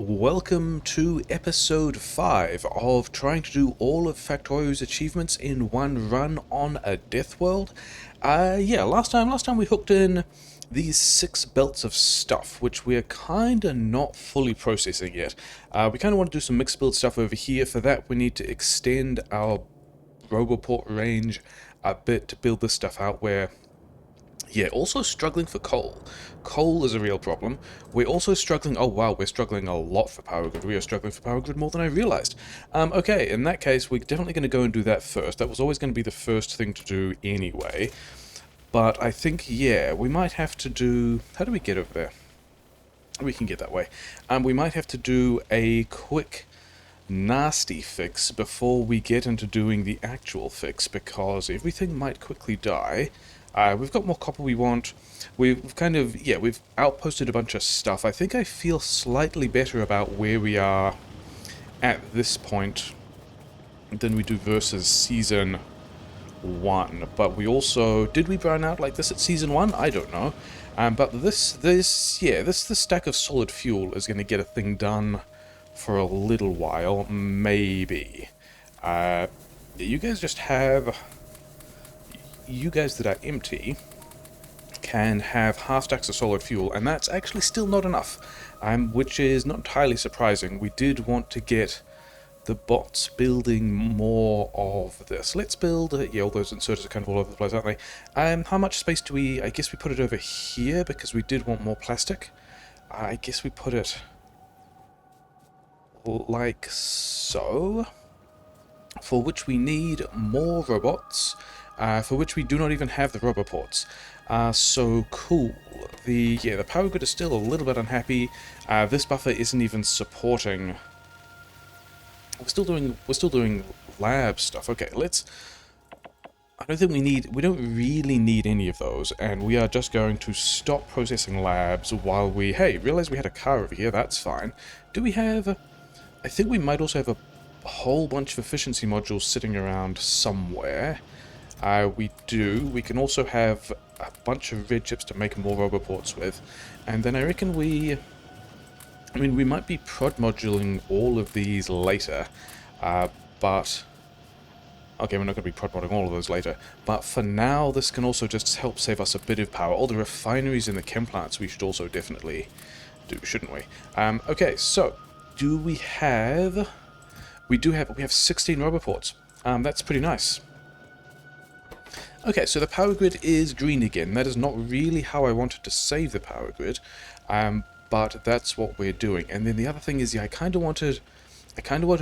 Welcome to episode 5 of trying to do all of Factorio's achievements in one run on a Deathworld. Last time we hooked in these 6 belts of stuff, which we're kinda not fully processing yet. We kinda want to do some mixed build stuff over here. For that we need to extend our Roboport range a bit to build this stuff out where... Yeah, also struggling for coal. Coal is a real problem. We're also struggling... Oh wow, we're struggling a lot for power grid. We are struggling for power grid more than I realized. Okay, in that case, we're definitely going to go and do that first. That was always going to be the first thing to do anyway. But I think, yeah, we might have to do... How do we get over there? We can get that way. We might have to do a quick nasty fix before we get into doing the actual fix, because everything might quickly die. We've got more copper we want. We've kind of, yeah, we've outposted a bunch of stuff. I think I feel slightly better about where we are at this point than we do versus Season 1. But we also... Did we burn out like this at Season 1? I don't know. But this stack of solid fuel is going to get a thing done for a little while, maybe. You guys just have... You guys that are empty can have half stacks of solid fuel, and that's actually still not enough, which is not entirely surprising. We did want to get the bots building more of this. Let's build... yeah, all those inserters are kind of all over the place, aren't they? How much space do we... I guess we put it over here, because we did want more plastic. I guess we put it... like so. For which we need more robots. For which we do not even have the roboports. So cool. The power grid is still a little bit unhappy. This buffer isn't even supporting... We're still doing lab stuff. Okay, let's... I don't think we don't really need any of those, and we are just going to stop processing labs while we... Hey, realize we had a car over here, that's fine. Do we have... I think we might also have a whole bunch of efficiency modules sitting around somewhere. We do. We can also have a bunch of red chips to make more roboports with. And then I reckon we... I mean, we might be prod moduling all of these later. But... Okay, we're not going to be prod moduling all of those later. But for now, this can also just help save us a bit of power. All the refineries and the chem plants we should also definitely do, shouldn't we? Okay, so... Do we have... We have 16 roboports. That's pretty nice. Okay, so the power grid is green again. That is not really how I wanted to save the power grid, but that's what we're doing. And then the other thing is, yeah, I kind of wanted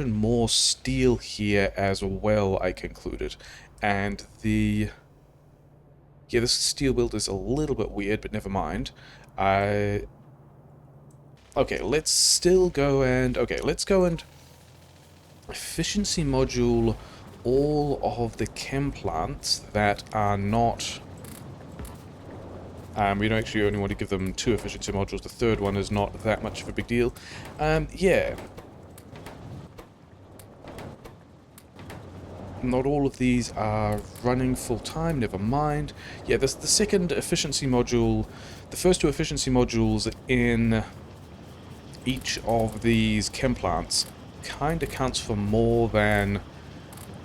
more steel here as well, I concluded. And the... Yeah, this steel build is a little bit weird, but never mind. Okay, let's still go and... Okay, let's go and... Efficiency module all of the chem plants that are not... we don't actually only want to give them 2 efficiency modules. The third one is not that much of a big deal. Yeah. Not all of these are running full-time, never mind. Yeah, the second efficiency module... The first 2 efficiency modules in each of these chem plants kind of counts for more than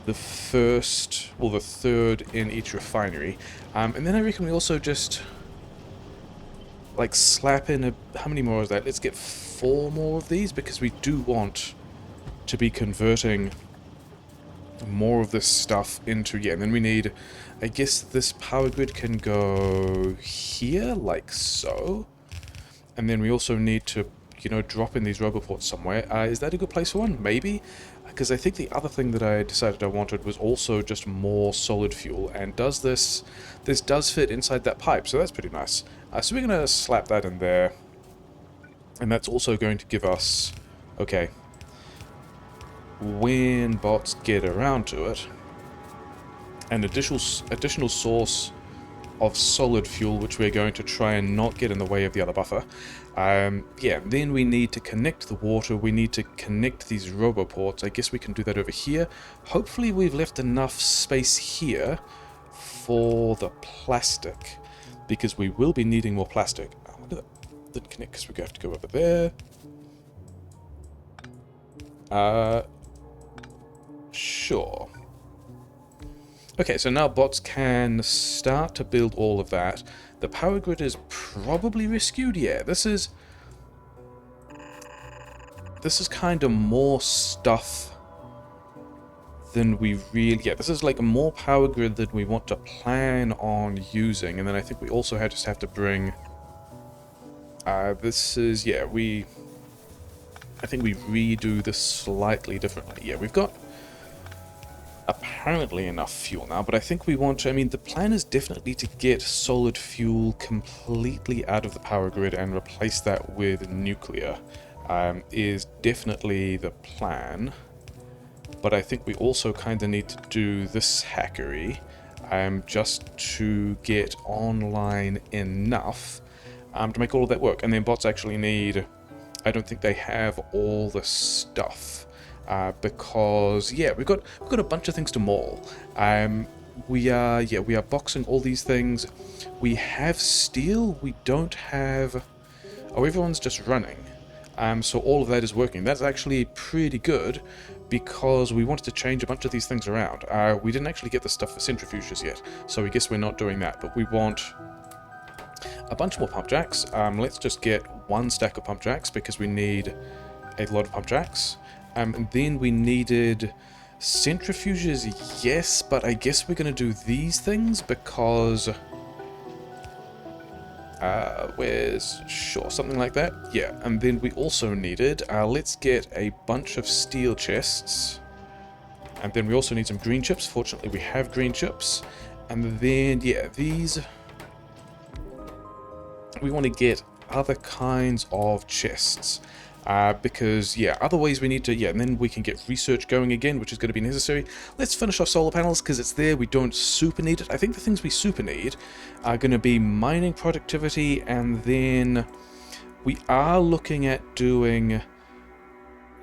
the first, or the third in each refinery. And then I reckon we also just, like, slap in a... How many more is that? Let's get 4 more of these, because we do want to be converting more of this stuff into... Yeah, and then we need... I guess this power grid can go here, like so. And then we also need to, you know, drop in these roboports somewhere. Is that a good place for one? Maybe? Because I think the other thing that I decided I wanted was also just more solid fuel. And does this does fit inside that pipe, so that's pretty nice. So we're going to slap that in there. And that's also going to give us... Okay. When bots get around to it, an additional source of solid fuel, which we're going to try and not get in the way of the other buffer. Yeah, then we need to connect the water, we need to connect these roboports. I guess we can do that over here. Hopefully we've left enough space here for the plastic, because we will be needing more plastic. I wonder that didn't connect because we have to go over there. Uh, sure. Okay, so now bots can start to build all of that. The power grid is probably rescued. Yeah, this is kind of more stuff than we really... Yeah, this is like more power grid than we want to plan on using. And then I think we also just have to bring... this is... Yeah, I think we redo this slightly differently. Yeah, we've got apparently enough fuel now, but I think we want to... I mean, the plan is definitely to get solid fuel completely out of the power grid and replace that with nuclear. Is definitely the plan. But I think we also kind of need to do this hackery just to get online enough to make all of that work. And then bots actually need... I don't think they have all the stuff because yeah, we've got a bunch of things to maul. We are boxing all these things. We have steel. We don't have... Oh, everyone's just running. So all of that is working. That's actually pretty good because we wanted to change a bunch of these things around. We didn't actually get the stuff for centrifuges yet, so I guess we're not doing that. But we want a bunch more pump jacks. Let's just get one stack of pump jacks because we need a lot of pump jacks. And then we needed centrifuges, yes, but I guess we're going to do these things because... Sure, something like that. Yeah, and then we also needed... let's get a bunch of steel chests. And then we also need some green chips. Fortunately, we have green chips. And then, yeah, these... We want to get other kinds of chests. Because, yeah, other ways we need to... Yeah, and then we can get research going again, which is going to be necessary. Let's finish off solar panels, because it's there. We don't super need it. I think the things we super need are going to be mining productivity, and then we are looking at doing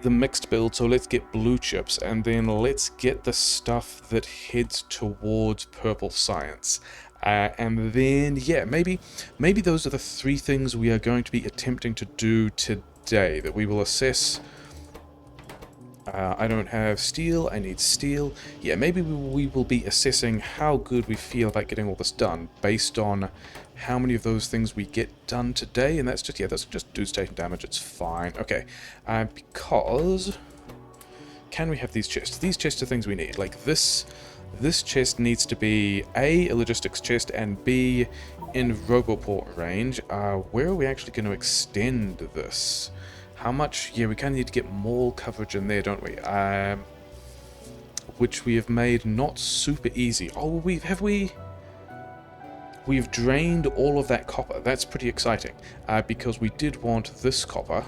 the mixed build, so let's get blue chips, and then let's get the stuff that heads towards purple science. And then, yeah, maybe those are the three things we are going to be attempting to do today, that we will assess. I don't have steel, I need steel. Yeah, maybe we will be assessing how good we feel about getting all this done, based on how many of those things we get done today, and that's just, yeah, that's just dudes taking damage, it's fine. Okay, because... Can we have these chests? These chests are things we need, like this chest needs to be A, a logistics chest, and B, in Roboport range. Where are we actually going to extend this? How much? Yeah, we kind of need to get more coverage in there, don't we? Which we have made not super easy. Oh, we've drained all of that copper. That's pretty exciting, because we did want this copper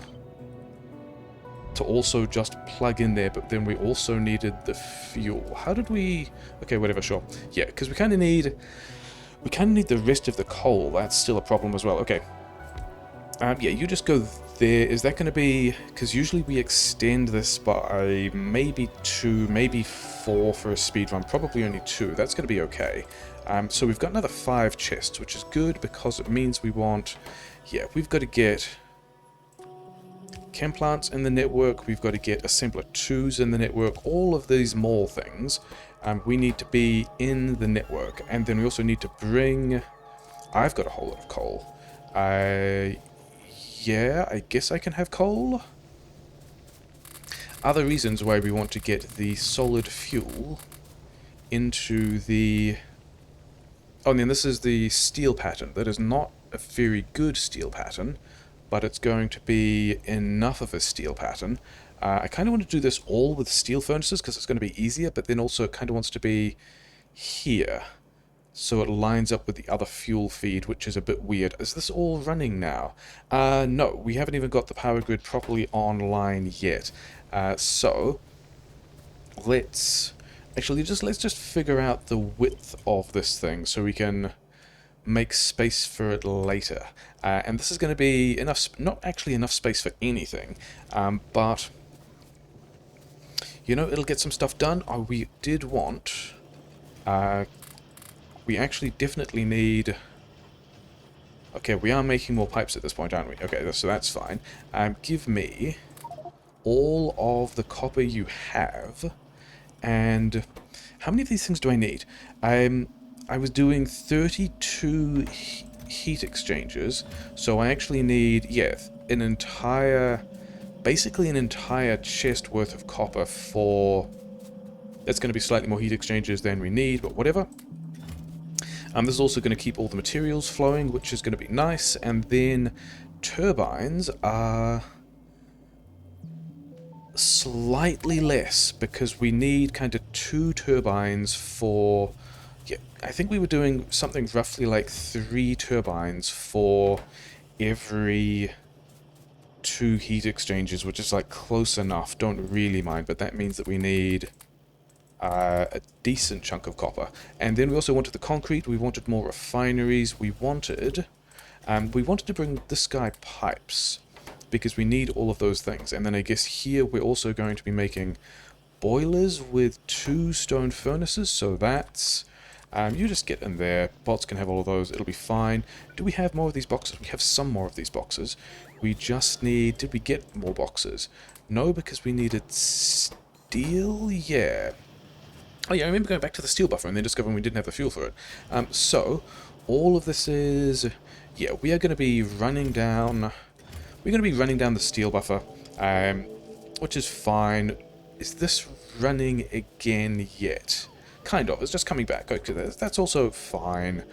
to also just plug in there, but then we also needed the fuel. How did we... Okay, whatever, sure. Yeah, because we kind of need the rest of the coal. That's still a problem as well. Okay. Yeah, you just go there. Is that going to be... Because usually we extend this by maybe 2, maybe 4 for a speed run. Probably only 2. That's going to be okay. So we've got another 5 chests, which is good because it means we want... Yeah, we've got to get chem plants in the network. We've got to get assembler 2s in the network. All of these more things we need to be in the network. And then we also need to bring... I've got a whole lot of coal. Yeah, I guess I can have coal. Other reasons why we want to get the solid fuel into the... Oh, and then this is the steel pattern. That is not a very good steel pattern, but it's going to be enough of a steel pattern. I kind of want to do this all with steel furnaces because it's going to be easier, but then also it kind of wants to be here, so it lines up with the other fuel feed, which is a bit weird. Is this all running now? No, we haven't even got the power grid properly online yet. So let's just figure out the width of this thing so we can make space for it later. And this is going to be enough, not actually enough space for anything, but you know, it'll get some stuff done. Oh, we did want... we actually definitely need... Okay, we are making more pipes at this point, aren't we? Okay, so that's fine. Give me all of the copper you have. And how many of these things do I need? I was doing 32 heat exchangers, so I actually need, yeah, an entire, basically an entire chest worth of copper for, that's going to be slightly more heat exchangers than we need, but whatever. This is also going to keep all the materials flowing, which is going to be nice, and then turbines are slightly less, because we need kind of 2 turbines for, yeah, I think we were doing something roughly like 3 turbines for every 2 heat exchangers, which is like close enough, don't really mind, but that means that we need a decent chunk of copper. And then we also wanted the concrete, we wanted more refineries, we wanted to bring this guy pipes, because we need all of those things. And then I guess here we're also going to be making boilers with 2 stone furnaces, so that's... you just get in there, bots can have all of those, it'll be fine. Do we have more of these boxes? We have some more of these boxes. We just need... Did we get more boxes? No, because we needed steel? Yeah. Oh yeah, I remember going back to the steel buffer and then discovering we didn't have the fuel for it. So, all of this is... Yeah, we are going to be running down... We're going to be running down the steel buffer, which is fine. Is this running again yet? Kind of. It's just coming back. Okay, that's also fine.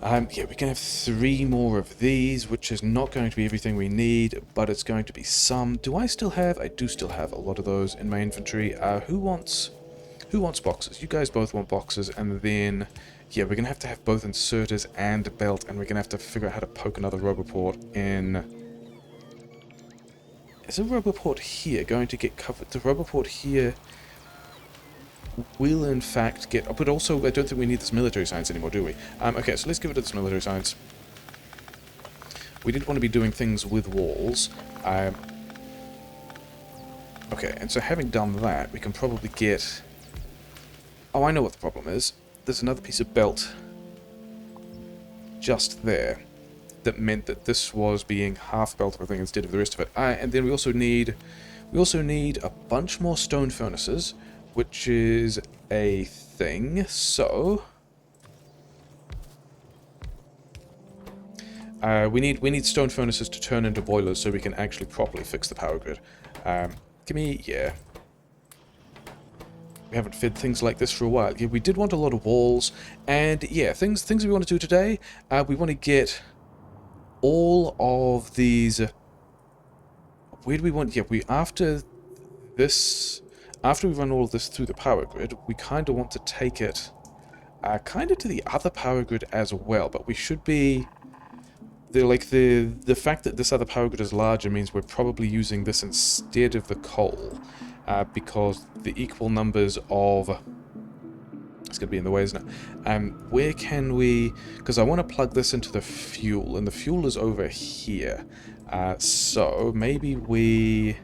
Yeah, we can have 3 more of these, which is not going to be everything we need, but it's going to be some. Do I still have? I do still have a lot of those in my inventory. Who wants boxes? You guys both want boxes, and then... Yeah, we're going to have both inserters and a belt, and we're going to have to figure out how to poke another roboport in... Is a roboport here going to get covered? The roboport here will in fact get... But also, I don't think we need this military science anymore, do we? Okay, so let's give it to this military science. We did want to be doing things with walls. Okay, and so having done that, we can probably get... Oh, I know what the problem is. There's another piece of belt just there that meant that this was being half belt everything instead of the rest of it. And then we also need a bunch more stone furnaces, which is a thing. So we need stone furnaces to turn into boilers so we can actually properly fix the power grid. Yeah. We haven't fed things like this for a while. Yeah, we did want a lot of walls, and yeah, things we want to do today. We want to get all of these. Where do we want? Yeah, after we run all of this through the power grid, we kind of want to take it kind of to the other power grid as well. But we should be the fact that this other power grid is larger means we're probably using this instead of the coal. Because the equal numbers of... It's going to be in the way, isn't it? Where can we... Because I want to plug this into the fuel, and the fuel is over here. So maybe we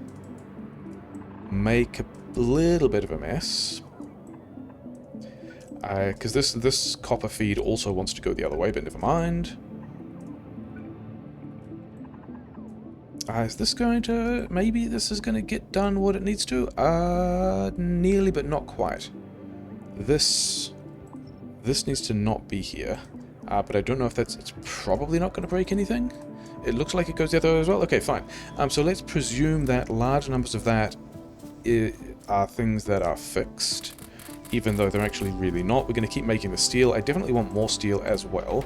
make a little bit of a mess. Because this copper feed also wants to go the other way, but never mind. Is this going to... Maybe this is going to get done what it needs to? Nearly, but not quite. This needs to not be here. But I don't know if that's... It's probably not going to break anything. It looks like it goes the other way as well. Okay, fine. So let's presume that large numbers of that are things that are fixed, even though they're actually really not. We're going to keep making the steel. I definitely want more steel as well.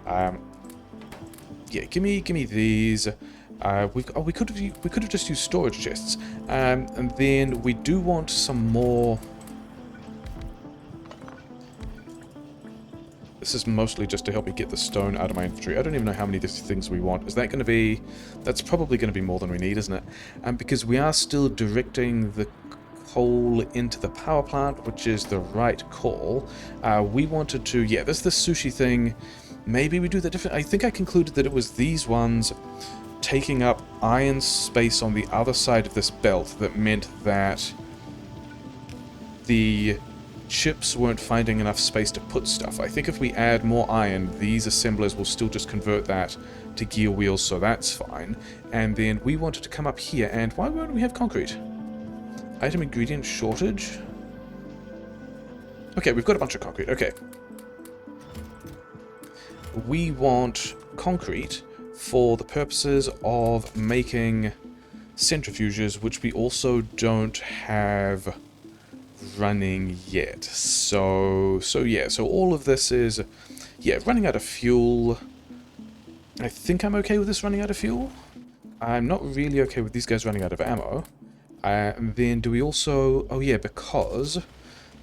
Yeah, give me these... we could have just used storage chests, and then we do want some more. This is mostly just to help me get the stone out of my inventory. I don't even know how many things we want. Is that going to be? That's probably going to be more than we need, isn't it? Because we are still directing the coal into the power plant, which is the right call. We wanted to, yeah, this sushi thing. Maybe we do that different. I think I concluded that it was these ones taking up iron space on the other side of this belt that meant that the chips weren't finding enough space to put stuff. I think if we add more iron, these assemblers will still just convert that to gear wheels, so that's fine. And then we wanted to come up here, and why won't we have concrete? Item ingredient shortage? Okay, we've got a bunch of concrete, okay. We want concrete for the purposes of making centrifuges, which we also don't have running yet. So all of this is, yeah, running out of fuel. I think I'm okay with this running out of fuel. I'm not really okay with these guys running out of ammo. And then do we also, oh yeah, because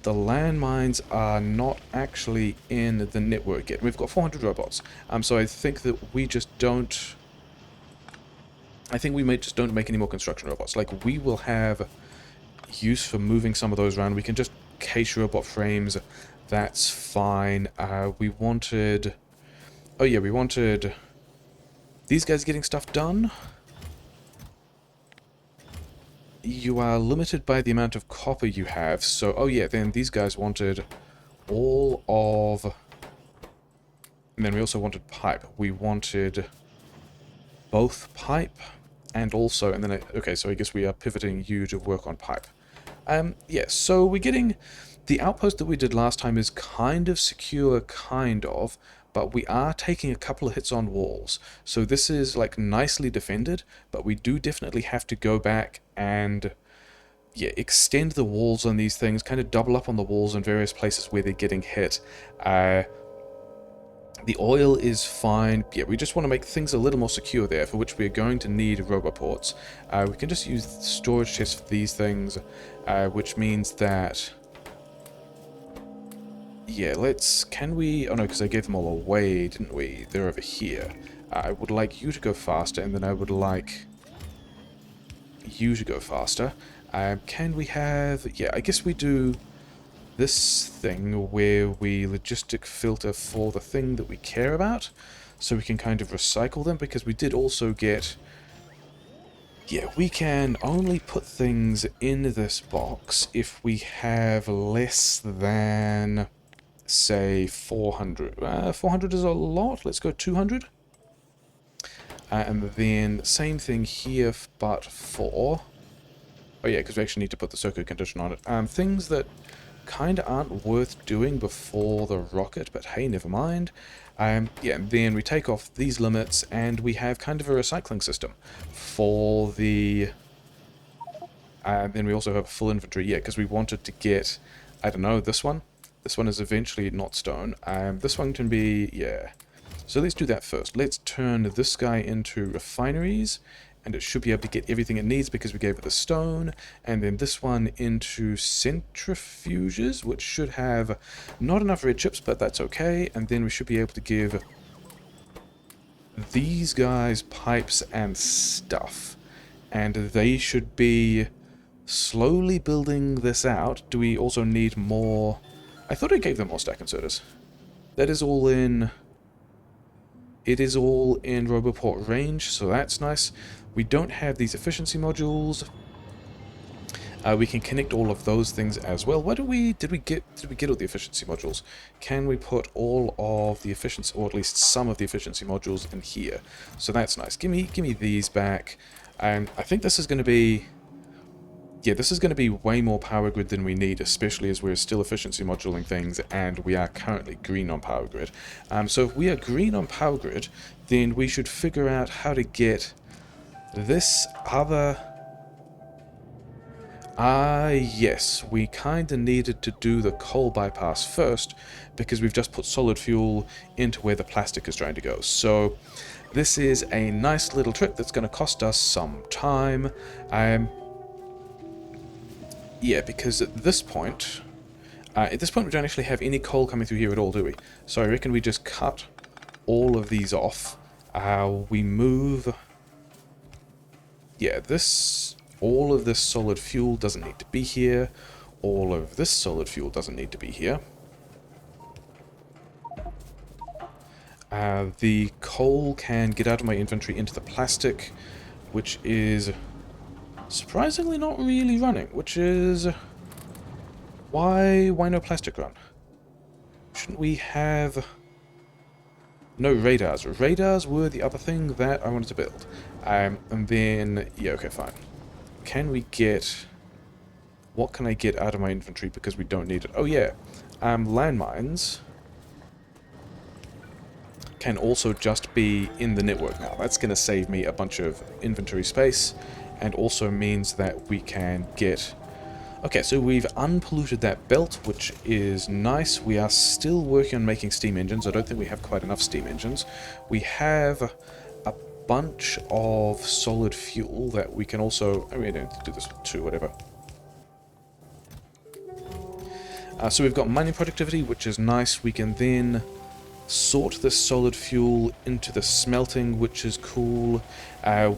the landmines are not actually in the network yet. We've got 400 robots. So I think that we just don't, I think we just don't make any more construction robots. Like, we will have use for moving some of those around. We can just case robot frames. That's fine. We wanted, oh yeah, we wanted these guys getting stuff done. You are limited by the amount of copper you have, so, oh yeah, then these guys wanted all of, and then we also wanted pipe. We wanted both pipe and also, and then, okay, so I guess we are pivoting you to work on pipe. Yeah, so we're getting, the outpost that we did last time is kind of secure, kind of, but we are taking a couple of hits on walls. So this is like nicely defended, but we do definitely have to go back and, yeah, extend the walls on these things, kind of double up on the walls in various places where they're getting hit. The oil is fine. Yeah, we just want to make things a little more secure there, for which we are going to need roboports. We can just use storage chests for these things, which means that, yeah, can we, oh no, because I gave them all away, didn't we? They're over here. I would like you to go faster, and then I would like you to go faster. Can we have, yeah, I guess we do this thing where we logistic filter for the thing that we care about, so we can kind of recycle them, because we did also get, yeah, we can only put things in this box if we have less than, say, 400. 400 is a lot. Let's go 200. And then same thing here, but for, oh yeah, because we actually need to put the circuit condition on it. Things that kind of aren't worth doing before the rocket, but hey, never mind. Yeah, then we take off these limits, and we have kind of a recycling system for the, then we also have full inventory, yeah, because we wanted to get, I don't know, this one. This one is eventually not stone. This one can be, yeah. So let's do that first. Let's turn this guy into refineries, and it should be able to get everything it needs because we gave it the stone. And then this one into centrifuges, which should have not enough red chips, but that's okay. And then we should be able to give these guys pipes and stuff. And they should be slowly building this out. Do we also need more? I thought I gave them more stack inserters. That is all in, it is all in Roboport range, so that's nice. We don't have these efficiency modules. We can connect all of those things as well. What did we get all the efficiency modules? Can we put all of the efficiency, or at least some of the efficiency modules in here? So that's nice. Give me these back. I think this is going to be, yeah, this is going to be way more power grid than we need, especially as we're still efficiency moduling things, and we are currently green on power grid. So if we are green on power grid, then we should figure out how to get this other... yes, we kinda needed to do the coal bypass first, because we've just put solid fuel into where the plastic is trying to go. So this is a nice little trick that's going to cost us some time. Yeah, because at this point we don't actually have any coal coming through here at all, do we? So I reckon we just cut all of these off. We move... Yeah, all of this solid fuel doesn't need to be here. All of this solid fuel doesn't need to be here. The coal can get out of my inventory into the plastic, which is surprisingly not really running, which is... Why no plastic run? Shouldn't we have... No radars. Radars were the other thing that I wanted to build. And then... Yeah, okay, fine. Can we get... What can I get out of my inventory because we don't need it? Oh, yeah. Landmines can also just be in the network now. That's going to save me a bunch of inventory space and also means that we can get... Okay, so we've unpolluted that belt, which is nice. We are still working on making steam engines. I don't think we have quite enough steam engines. We have a bunch of solid fuel that we can also... I mean, I don't do this with 2, whatever. So we've got mining productivity, which is nice. We can then sort this solid fuel into the smelting, which is cool.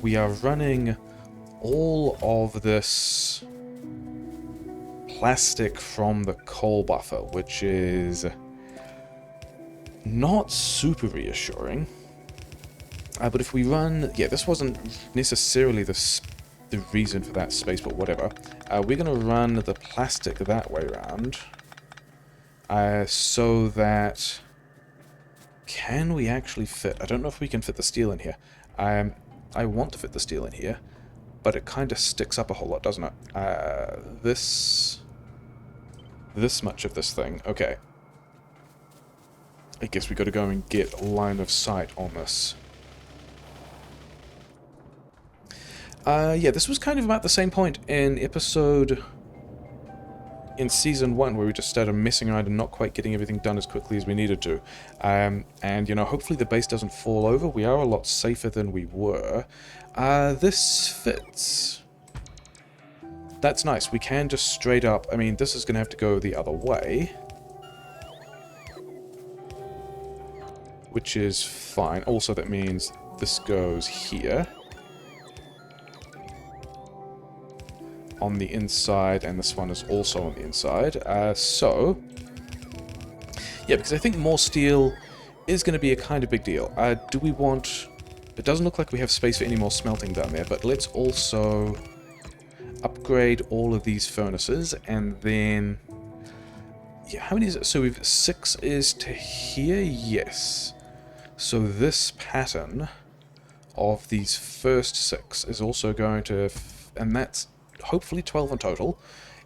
We are running all of this plastic from the coal buffer, which is not super reassuring. But if we run... Yeah, this wasn't necessarily the reason for that space, but whatever. We're going to run the plastic that way around. So that... Can we actually fit... I don't know if we can fit the steel in here. I want to fit the steel in here, but it kind of sticks up a whole lot, doesn't it? This much of this thing. Okay. I guess we got to go and get line of sight on this. Yeah, this was kind of about the same point in Season 1, where we just started messing around and not quite getting everything done as quickly as we needed to. And, you know, hopefully the base doesn't fall over. We are a lot safer than we were. This fits. That's nice. We can just straight up... I mean, this is going to have to go the other way. Which is fine. Also, that means this goes here. On the inside, and this one is also on the inside. So, yeah, because I think more steel is going to be a kind of big deal. Do we want... It doesn't look like we have space for any more smelting down there, but let's also upgrade all of these furnaces, and then... Yeah, how many is it? So we've 6 is to here? Yes. So this pattern of these first 6 is also going to... And that's... hopefully 12 in total.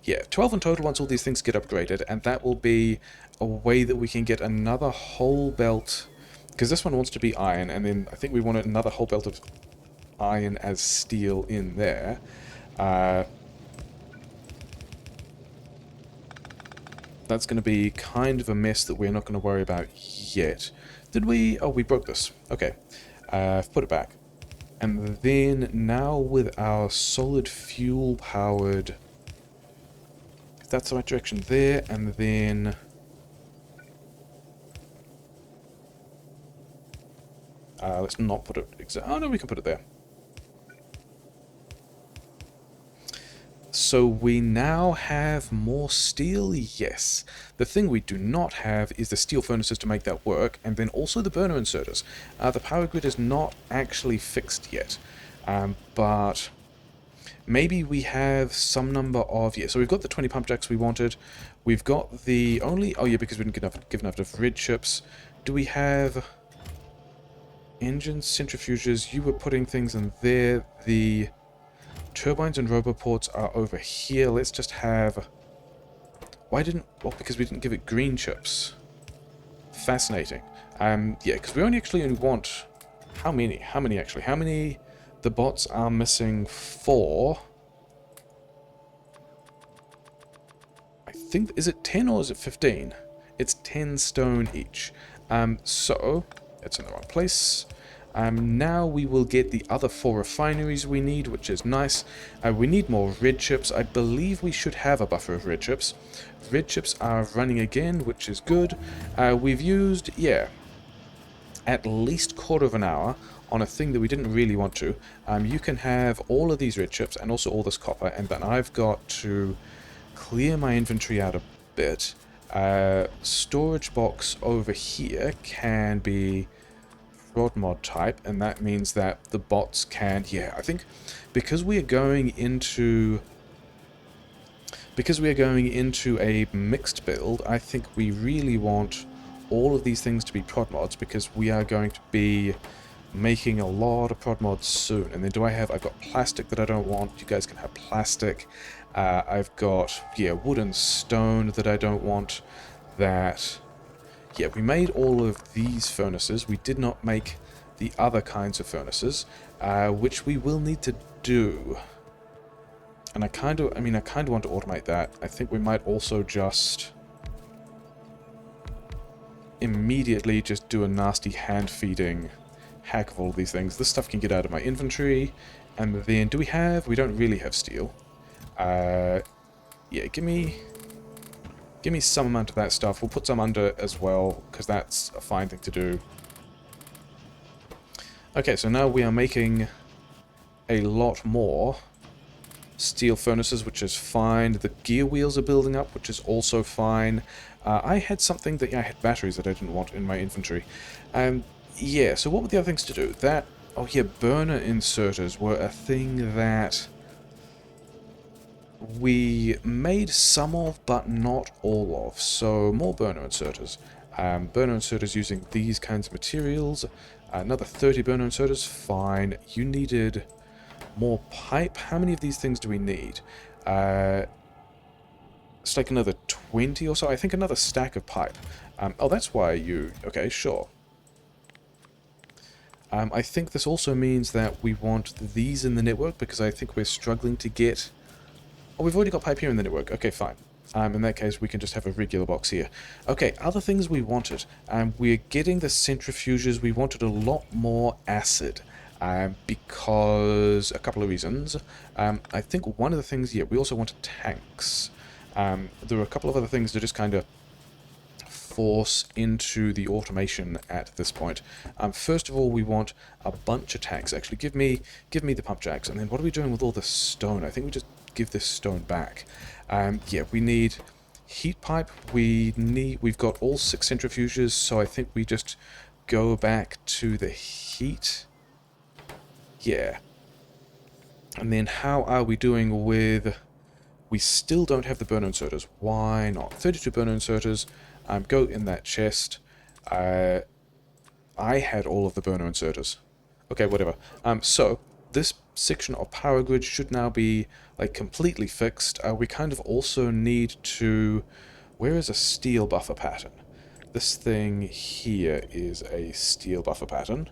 Yeah, 12 in total once all these things get upgraded, and that will be a way that we can get another whole belt, because this one wants to be iron, and then I think we want another whole belt of iron as steel in there. That's going to be kind of a mess that we're not going to worry about yet. Did we? Oh, we broke this. Okay. Put it back. And then, now with our solid fuel powered... If that's the right direction there, and then... let's not put it... Oh no, we can put it there. So we now have more steel? Yes. The thing we do not have is the steel furnaces to make that work, and then also the burner inserters. The power grid is not actually fixed yet, but maybe we have some number of... Yeah, so we've got the 20 pump jacks we wanted. We've got the only... Oh yeah, because we didn't give enough of red chips. Do we have... Engines, centrifuges, you were putting things in there. The... Turbines and roboports are over here. Let's just have... Why didn't... Well, because we didn't give it green chips. Fascinating. Yeah, because we only want... How many? How many, actually? How many... The bots are missing 4. I think... Is it 10 or is it 15? It's 10 stone each. So... It's in the wrong place. Now we will get the other 4 refineries we need, which is nice. We need more red chips. I believe we should have a buffer of red chips. Red chips are running again, which is good. We've used, yeah, at least quarter of an hour on a thing that we didn't really want to. You can have all of these red chips and also all this copper, and then I've got to clear my inventory out a bit. Storage box over here can be prod mod type, and that means that the bots can... Yeah, I think because we are going into because we are going into a mixed build, I think we really want all of these things to be prod mods, because we are going to be making a lot of prod mods soon. And then I've got plastic that I don't want. You guys can have plastic. I've got, yeah, wood and stone that I don't want. Yeah, we made all of these furnaces. We did not make the other kinds of furnaces, which we will need to do. And I kind of want to automate that. I think we might also just immediately just do a nasty hand-feeding hack of all of these things. This stuff can get out of my inventory. And then, we don't really have steel. Yeah, give me some amount of that stuff. We'll put some under as well, because that's a fine thing to do. Okay, so now we are making a lot more steel furnaces, which is fine. The gear wheels are building up, which is also fine. I had batteries that I didn't want in my inventory. Yeah, so what were the other things to do? Oh yeah, burner inserters were a thing that we made some of, but not all of. So more burner inserters. Burner inserters using these kinds of materials. Another 30 burner inserters, fine. You needed more pipe. How many of these things do we need? It's like another 20 or so. I think another stack of pipe. Oh, that's why you... Okay, sure. I think this also means that we want these in the network, because I think we're struggling to get... Oh, we've already got pipe here in the network. Okay, fine. In that case, we can just have a regular box here. Okay, other things we wanted. We're getting the centrifuges. We wanted a lot more acid. Because a couple of reasons. I think one of the things, yeah, we also wanted tanks. There were a couple of other things to just kind of force into the automation at this point. First of all, we want a bunch of tanks. Actually, give me the pump jacks. And then what are we doing with all the stone? I think we just give this stone back. Yeah, we need heat pipe. We've got all 6 centrifuges, so I think we just go back to the heat. Yeah. And then how are we doing with... We still don't have the burner inserters. Why not? 32 burner inserters. Go in that chest. I had all of the burner inserters. Okay, whatever. So, this section of power grid should now be, like, completely fixed. We kind of also need to... Where is a steel buffer pattern? This thing here is a steel buffer pattern.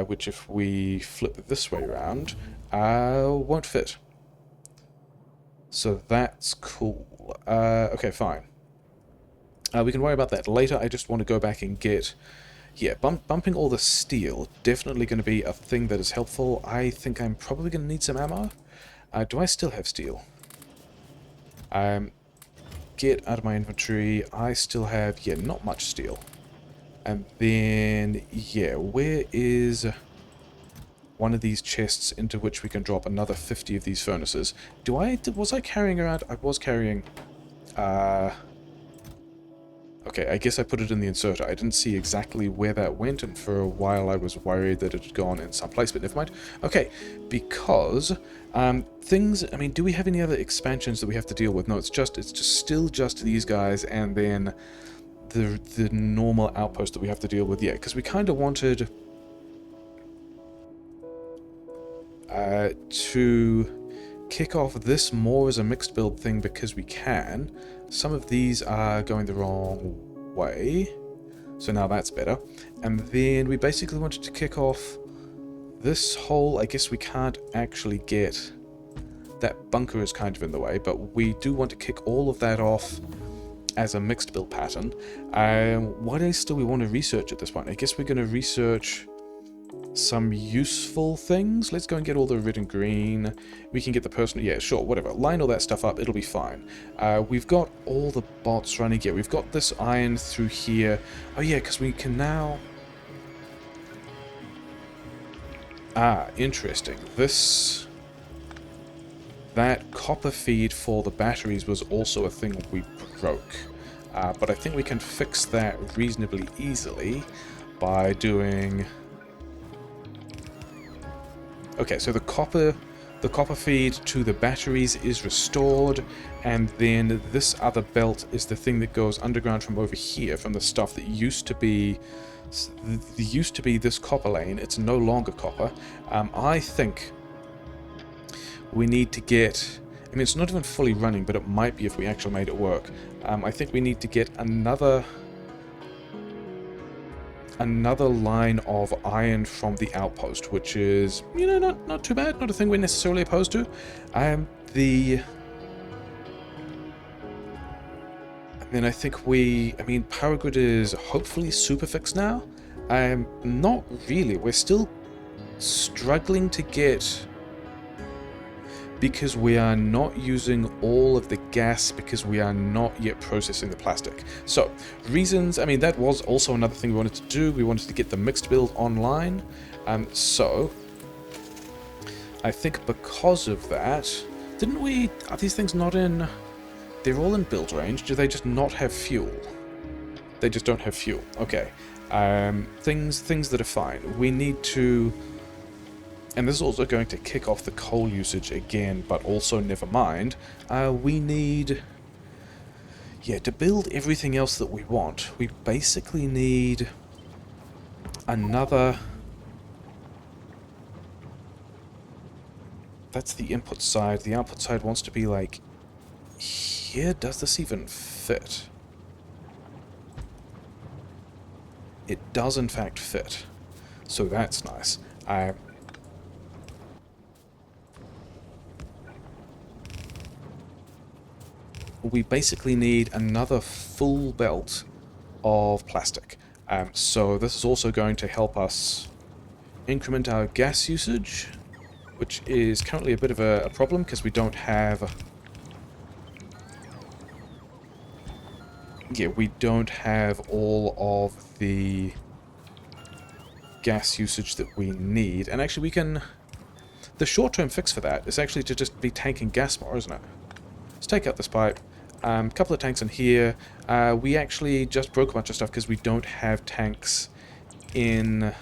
Which if we flip this way around, won't fit. So that's cool. Okay, fine. We can worry about that later. I just want to go back and get... Yeah, bumping all the steel, definitely going to be a thing that is helpful. I think I'm probably going to need some ammo. Do I still have steel? Get out of my inventory. I still have, yeah, not much steel. And then, yeah, where is one of these chests into which we can drop another 50 of these furnaces? Was I carrying around? I was carrying... Okay, I guess I put it in the inserter. I didn't see exactly where that went, and for a while I was worried that it had gone in someplace, but never mind. Okay, because things... I mean, do we have any other expansions that we have to deal with? No, it's still just these guys, and then the normal outpost that we have to deal with. Yeah, because we kind of wanted to kick off this more as a mixed build thing because we can. Some of these are going the wrong way, so now that's better. And then we basically wanted to kick off this whole... I guess we can't actually get... That bunker is kind of in the way, but we do want to kick all of that off as a mixed build pattern. What else do we want to research at this point? I guess we're going to research some useful things. Let's go and get all the red and green. We can get the personal... Yeah, sure, whatever. Line all that stuff up. It'll be fine. We've got all the bots running. Yeah, we've got this iron through here. Oh, yeah, because we can now... Ah, interesting. That copper feed for the batteries was also a thing we broke. But I think we can fix that reasonably easily by doing... Okay, so the copper the copper feed to the batteries is restored, and then this other belt is the thing that goes underground from over here, from the stuff that used to be this copper lane. It's no longer copper. I think we need to get... I mean, it's not even fully running, but it might be if we actually made it work. I think we need to get another line of iron from the outpost, which is, you know, not too bad, not a thing we're necessarily opposed to. And then I think I mean, powergrid is hopefully super fixed now. Not really, we're still struggling to get... because we are not using all of the gas, because we are not yet processing the plastic. So, reasons, I mean, that was also another thing we wanted to do. We wanted to get the mixed build online. So, I think because of that, didn't we, are these things not in, they're all in build range, do they just not have fuel? They just don't have fuel, okay. Things that are fine. We need to... And this is also going to kick off the coal usage again, but also never mind. We need... Yeah, to build everything else that we want, we basically need another... That's the input side. The output side wants to be like... Here, does this even fit? It does in fact fit. So that's nice. We basically need another full belt of plastic. So this is also going to help us increment our gas usage, which is currently a bit of a problem because we don't have... Yeah, we don't have all of the gas usage that we need. And actually we can... The short-term fix for that is actually to just be tanking gas more, isn't it? Let's take out this pipe. A couple of tanks in here. We actually just broke a bunch of stuff because we don't have tanks in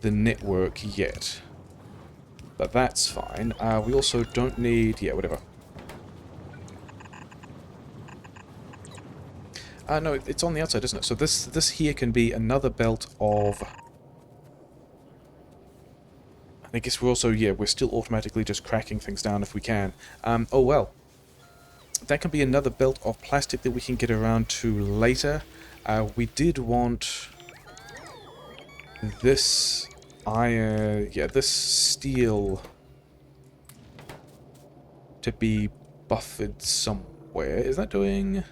the network yet. But that's fine. We also don't need... Yeah, whatever. No, it's on the outside, isn't it? So this here can be another belt of... I guess we're also... Yeah, we're still automatically just cracking things down if we can. Oh, well. That can be another belt of plastic that we can get around to later. We did want this iron, this steel to be buffered somewhere. Is that doing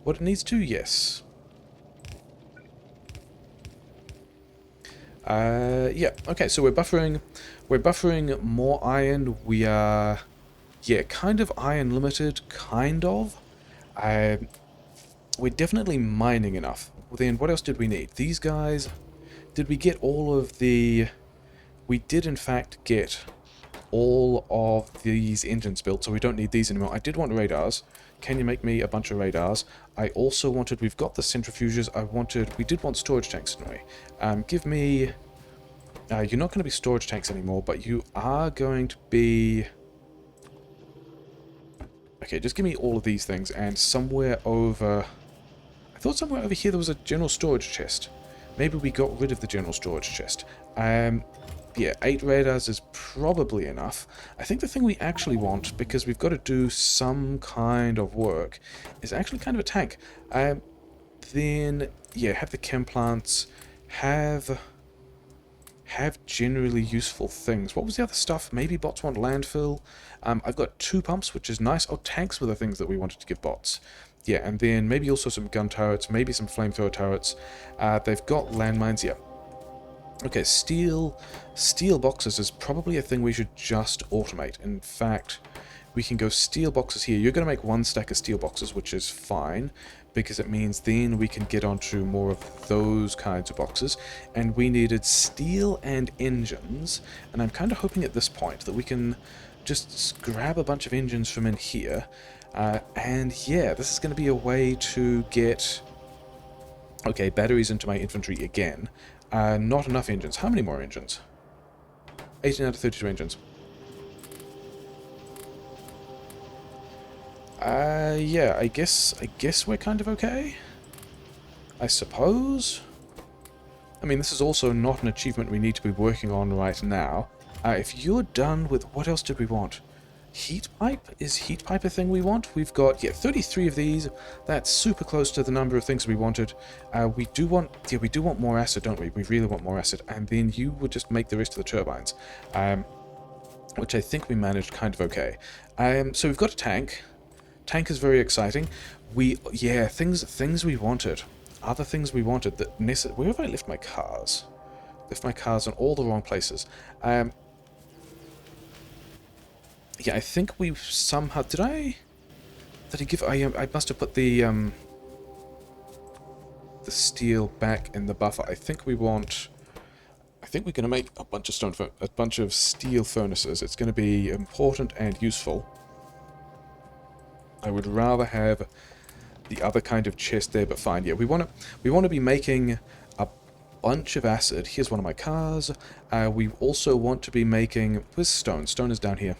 what it needs to? Yes. Yeah. Okay. So we're buffering more iron. We are. Yeah, kind of iron limited, kind of. We're definitely mining enough. Well, then what else did we need? These guys, did we get all of the... We did in fact get all of these engines built, so we don't need these anymore. I did want radars. Can you make me a bunch of radars? I also wanted, we've got the centrifuges, we did want storage tanks, didn't we? Give me... you're not going to be storage tanks anymore, but you are going to be... Okay, just give me all of these things, and somewhere over... I thought somewhere over here there was a general storage chest. Maybe we got rid of the general storage chest. Yeah, 8 radars is probably enough. I think the thing we actually want, because we've got to do some kind of work, is actually kind of a tank. Then, yeah, have the chem plants, have generally useful things. What was the other stuff? Maybe bots want landfill. I've got 2 pumps, which is nice. Oh, tanks were the things that we wanted to give bots. Yeah, and then maybe also some gun turrets, maybe some flamethrower turrets. They've got landmines, yeah. Okay, steel boxes is probably a thing we should just automate. In fact, we can go steel boxes here. You're going to make 1 stack of steel boxes, which is fine, because it means then we can get onto more of those kinds of boxes. And we needed steel and engines, and I'm kind of hoping at this point that we can just grab a bunch of engines from in here. And yeah, this is going to be a way to get... Okay, batteries into my infantry again. Not enough engines. How many more engines? 18 out of 32 engines. Yeah, I guess we're kind of okay. I suppose. I mean, this is also not an achievement we need to be working on right now. If you're done with... What else did we want? Heat pipe? Is heat pipe a thing we want? We've got, yeah, 33 of these. That's super close to the number of things we wanted. We do want more acid, don't we? We really want more acid. And then you would just make the rest of the turbines. Which I think we managed kind of okay. So we've got a tank. Tank is very exciting. Yeah, things we wanted. Other things we wanted that where have I left my cars? Left my cars in all the wrong places. Yeah, I think we've somehow... Did I give... I must have put the steel back in the buffer. I think we're going to make a bunch of a bunch of steel furnaces. It's going to be important and useful. I would rather have the other kind of chest there, but fine. Yeah, we want to be making a bunch of acid. Here's one of my cars. We also want to be making... Where's stone? Stone is down here.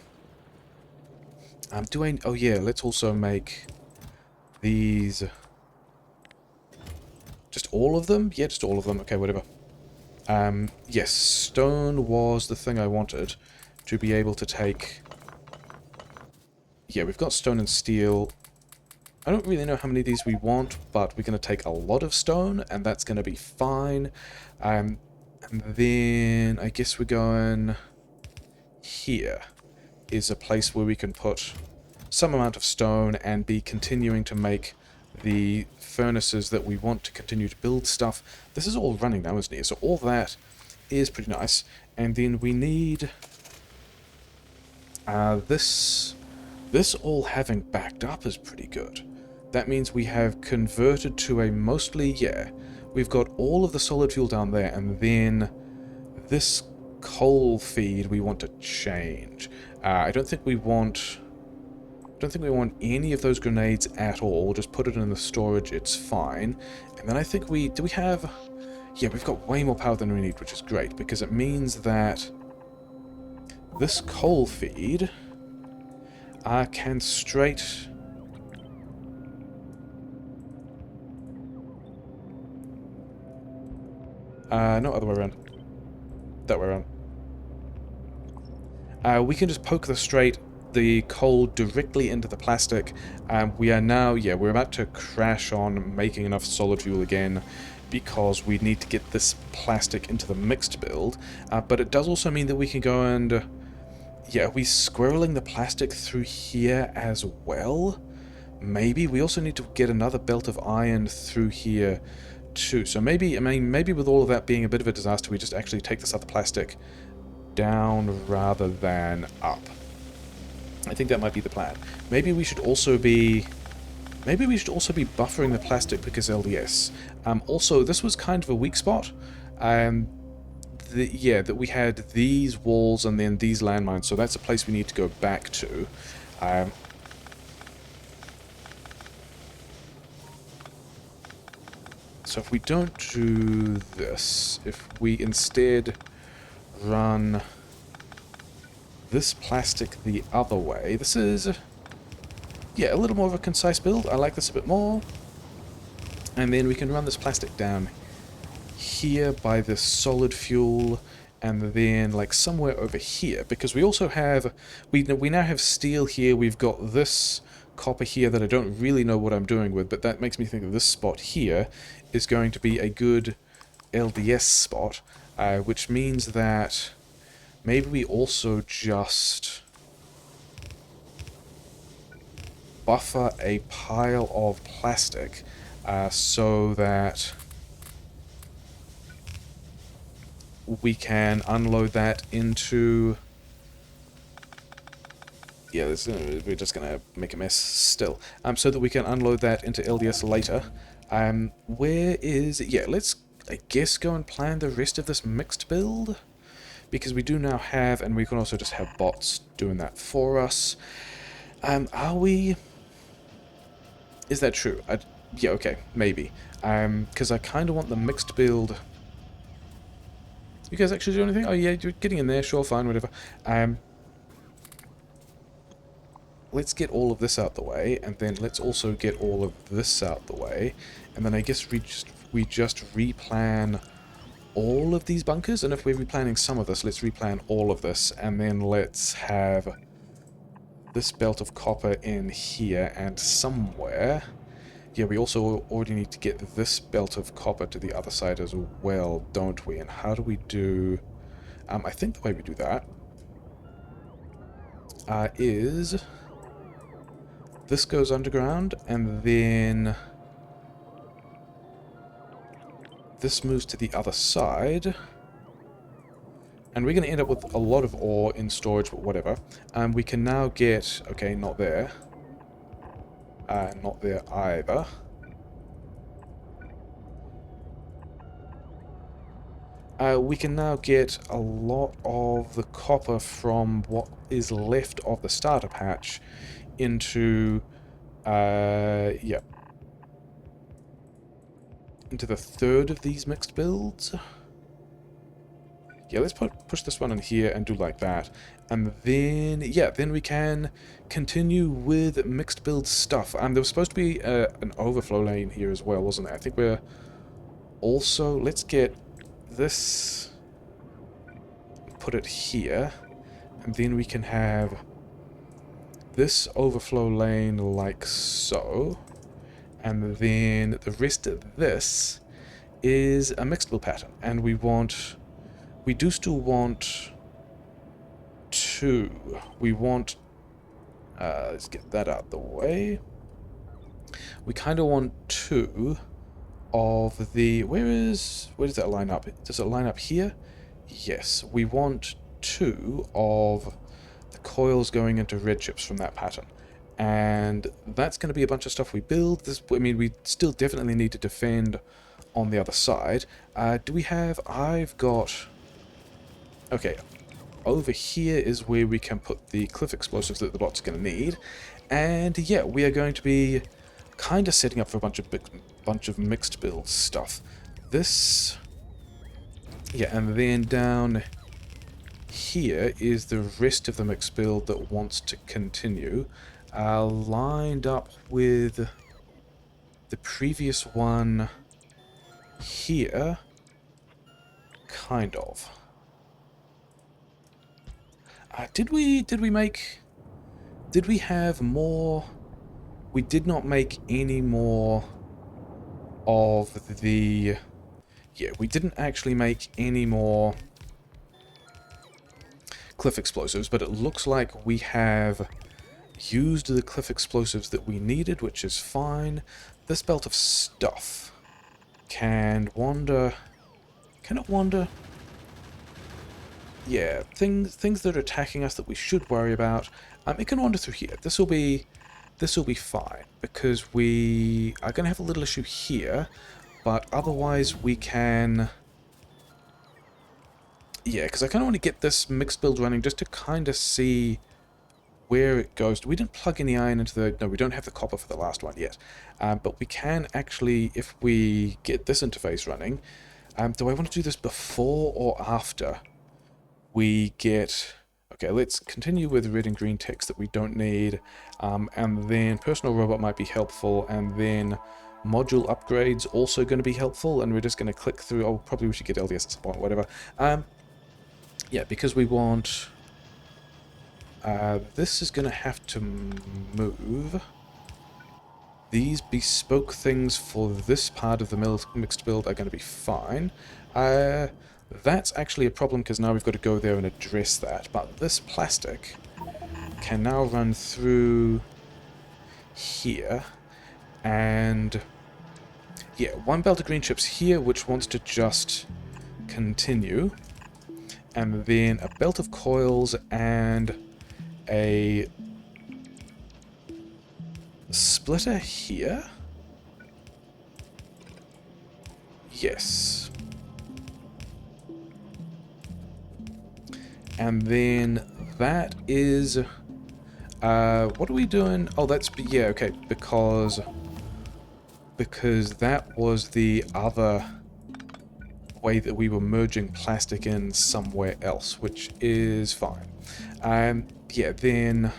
Oh yeah, let's also make these... Just all of them? Yeah, just all of them. Okay, whatever. Yes, stone was the thing I wanted to be able to take... Yeah, we've got stone and steel. I don't really know how many of these we want, but we're going to take a lot of stone, and that's going to be fine. And then I guess we're going... Here is a place where we can put some amount of stone and be continuing to make the furnaces that we want to continue to build stuff. This is all running now, isn't it? So all that is pretty nice. And then we need this all having backed up is pretty good. That means we have converted to a mostly, yeah, we've got all of the solid fuel down there, and then this coal feed we want to change. I don't think we want any of those grenades at all. We'll just put it in the storage, it's fine. And then I think do we have... Yeah, we've got way more power than we need, which is great, because it means that this coal feed can straight... no, other way around. That way around. We can just poke the coal directly into the plastic. We are now, yeah, we're about to crash on making enough solid fuel again because we need to get this plastic into the mixed build. But it does also mean that we can go and... Yeah, are we squirreling the plastic through here as well? Maybe. We also need to get another belt of iron through here too. So maybe, I mean, maybe with all of that being a bit of a disaster, we just actually take this other plastic down rather than up. I think that might be the plan. Maybe we should also be buffering the plastic because LDS. Also, this was kind of a weak spot. Yeah, that we had these walls and then these landmines, so that's a place we need to go back to. So if we don't do this, if we instead run this plastic the other way, this is, yeah, a little more of a concise build. I like this a bit more. And then we can run this plastic down here by this solid fuel, and then like somewhere over here, because we also have, we now have steel here, we've got this copper here that I don't really know what I'm doing with, but that makes me think that this spot here is going to be a good LDS spot, which means that maybe we also just buffer a pile of plastic so that we can unload that into... Yeah, we're just going to make a mess still. So that we can unload that into LDS later. Where is... Yeah, let's, I guess, go and plan the rest of this mixed build. Because we do now have, and we can also just have bots doing that for us. Are we... Is that true? Yeah, okay, maybe. Because I kind of want the mixed build... You guys actually do anything? Oh yeah, you're getting in there. Sure, fine, whatever. Let's get all of this out the way, and then let's also get all of this out the way, and then I guess we just replan all of these bunkers. And if we're replanning some of this, let's replan all of this, and then let's have this belt of copper in here and somewhere. Yeah, we also already need to get this belt of copper to the other side as well, don't we? And how do we do... I think the way we do that is... this goes underground, and then this moves to the other side. And we're going to end up with a lot of ore in storage, but whatever. We can now get... okay, not there. Not there either. We can now get a lot of the copper from what is left of the starter patch into... yeah. into the third of these mixed builds. Yeah, let's push this one in here and do like that. And then, yeah, then we can continue with mixed build stuff. There was supposed to be an overflow lane here as well, wasn't there? I think we're also... let's get this... put it here. And then we can have this overflow lane like so. And then the rest of this is a mixed build pattern. And we want... we do still want two. We want... let's get that out the way. We kind of want two of the... where does that line up? Does it line up here? Yes. We want two of the coils going into red chips from that pattern. And that's going to be a bunch of stuff we build. This, I mean, we still definitely need to defend on the other side. Do we have... I've got... okay, over here is where we can put the cliff explosives that the bot's going to need. And yeah, we are going to be kind of setting up for a bunch of mixed build stuff. This... yeah, and then down here is the rest of the mixed build that wants to continue. Lined up with the previous one here, kind of. Did we have more? We did not make any more of the... yeah, we didn't actually make any more cliff explosives, but it looks like we have used the cliff explosives that we needed, which is fine. This belt of stuff can wander... can it wander? Yeah, things that are attacking us that we should worry about. It can wander through here. This will be fine, because we are going to have a little issue here, but otherwise we can... yeah, because I kind of want to get this mixed build running just to kind of see where it goes. We didn't plug any iron into the... no, we don't have the copper for the last one yet. But we can actually, if we get this interface running... do I want to do this before or after we get... okay, let's continue with red and green text that we don't need. And then personal robot might be helpful. And then module upgrades also going to be helpful. And we're just going to click through... oh, probably we should get LDS at some point, whatever. Yeah, because we want... this is going to have to move. These bespoke things for this part of the mixed build are going to be fine. That's actually a problem because now we've got to go there and address that. But this plastic can now run through here. And yeah, one belt of green chips here which wants to just continue. And then a belt of coils and a splitter here. Yes. And then that is... what are we doing? Oh, that's... yeah, okay, because that was the other way that we were merging plastic in somewhere else, which is fine. Yeah, then...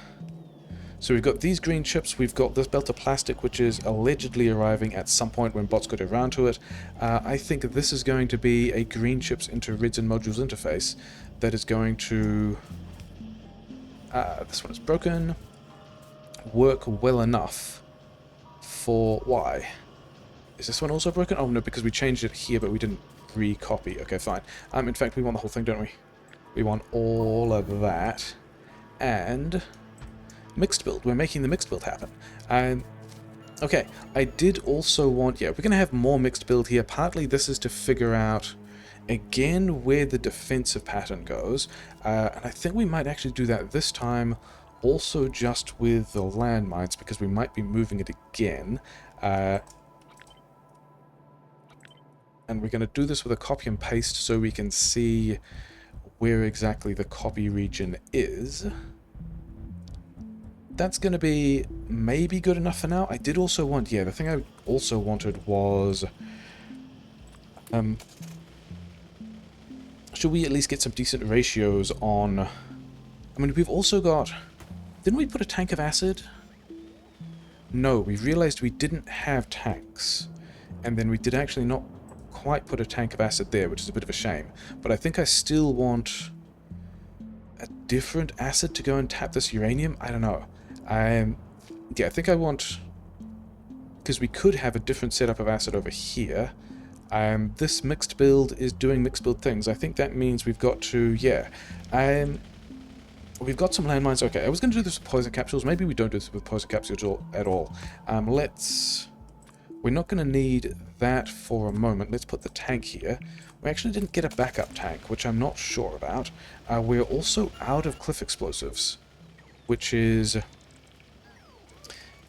So we've got these green chips, we've got this belt of plastic, which is allegedly arriving at some point when bots get around to it. I think this is going to be a green chips into reds and modules interface that is going to... this one is broken. Work well enough for... Why? Is this one also broken? Oh no, because we changed it here, but we didn't recopy. Okay, fine. In fact, we want the whole thing, don't we? We want all of that. And... mixed build. We're making the mixed build happen. Okay, I did also want... Yeah, we're going to have more mixed build here. Partly this is to figure out, again, where the defensive pattern goes. And I think we might actually do that this time, also just with the landmines, because we might be moving it again. And we're going to do this with a copy and paste so we can see where exactly the copy region is. That's going to be maybe good enough for now. I did also want... Yeah, the thing I also wanted was... should we at least get some decent ratios on... I mean, we've also got... Didn't we put a tank of acid? No, we realized we didn't have tanks. And then we did actually not quite put a tank of acid there, which is a bit of a shame. But I think I still want a different acid to go and tap this uranium. I don't know. Yeah, I think I want... Because we could have a different setup of acid over here. This mixed build is doing mixed build things. I think that means we've got to... Yeah. We've got some landmines. Okay, I was going to do this with poison capsules. Maybe we don't do this with poison capsules at all. Let's... We're not going to need that for a moment. Let's put the tank here. We actually didn't get a backup tank, which I'm not sure about. We're also out of cliff explosives, which is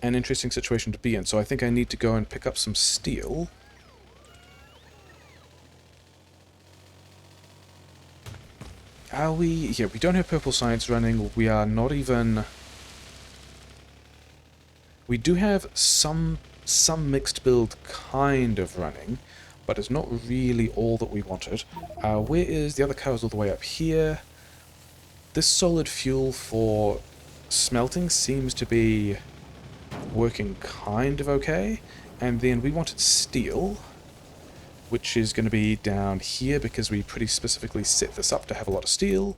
an interesting situation to be in. So I think I need to go and pick up some steel. Are we... Yeah, we don't have purple science running. We are not even... We do have some mixed build kind of running, but it's not really all that we wanted. Where is... The other car is all the way up here. This solid fuel for smelting seems to be working kind of okay. And then we wanted steel, which is going to be down here because we pretty specifically set this up to have a lot of steel.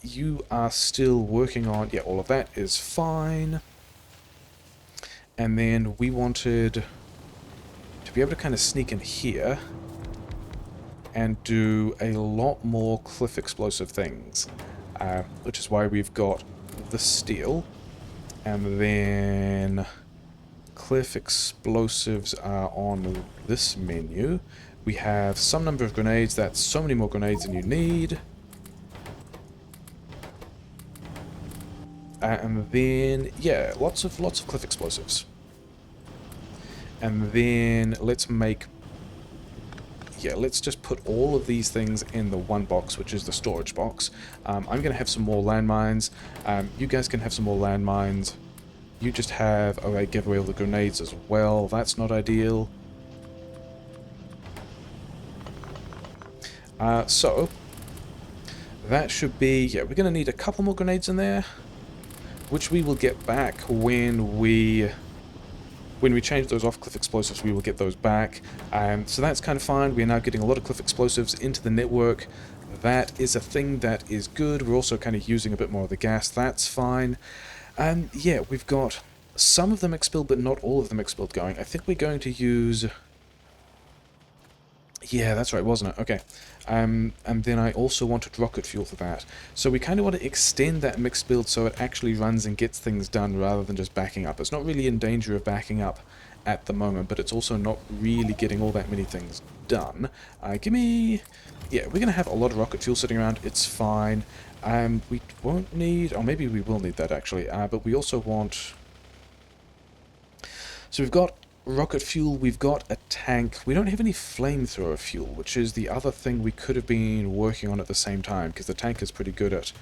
You are still working on... Yeah, all of that is fine. And then we wanted to be able to kind of sneak in here and do a lot more cliff explosive things, which is why we've got the steel. And then cliff explosives are on this menu. We have some number of grenades. That's so many more grenades than you need. And then, yeah, lots of cliff explosives. And then let's make... Yeah, let's just put all of these things in the one box, which is the storage box. I'm going to have some more landmines. You guys can have some more landmines. You just have... Oh, I give away all the grenades as well. That's not ideal. So, that should be... Yeah, we're going to need a couple more grenades in there, which we will get back when we change those off cliff explosives. We will get those back. So that's kind of fine. We're now getting a lot of cliff explosives into the network. That is a thing that is good. We're also kind of using a bit more of the gas. That's fine. Yeah, we've got some of the mixed build, but not all of the mixed build going. I think we're going to use... Yeah, that's right, wasn't it? Okay. And then I also wanted rocket fuel for that. So we kind of want to extend that mixed build so it actually runs and gets things done rather than just backing up. It's not really in danger of backing up at the moment, but it's also not really getting all that many things done. Give me... Yeah, we're going to have a lot of rocket fuel sitting around. It's fine. We won't need... Or maybe we will need that, actually. But we also want... So we've got rocket fuel, we've got a tank. We don't have any flamethrower fuel, which is the other thing we could have been working on at the same time, because the tank is pretty good at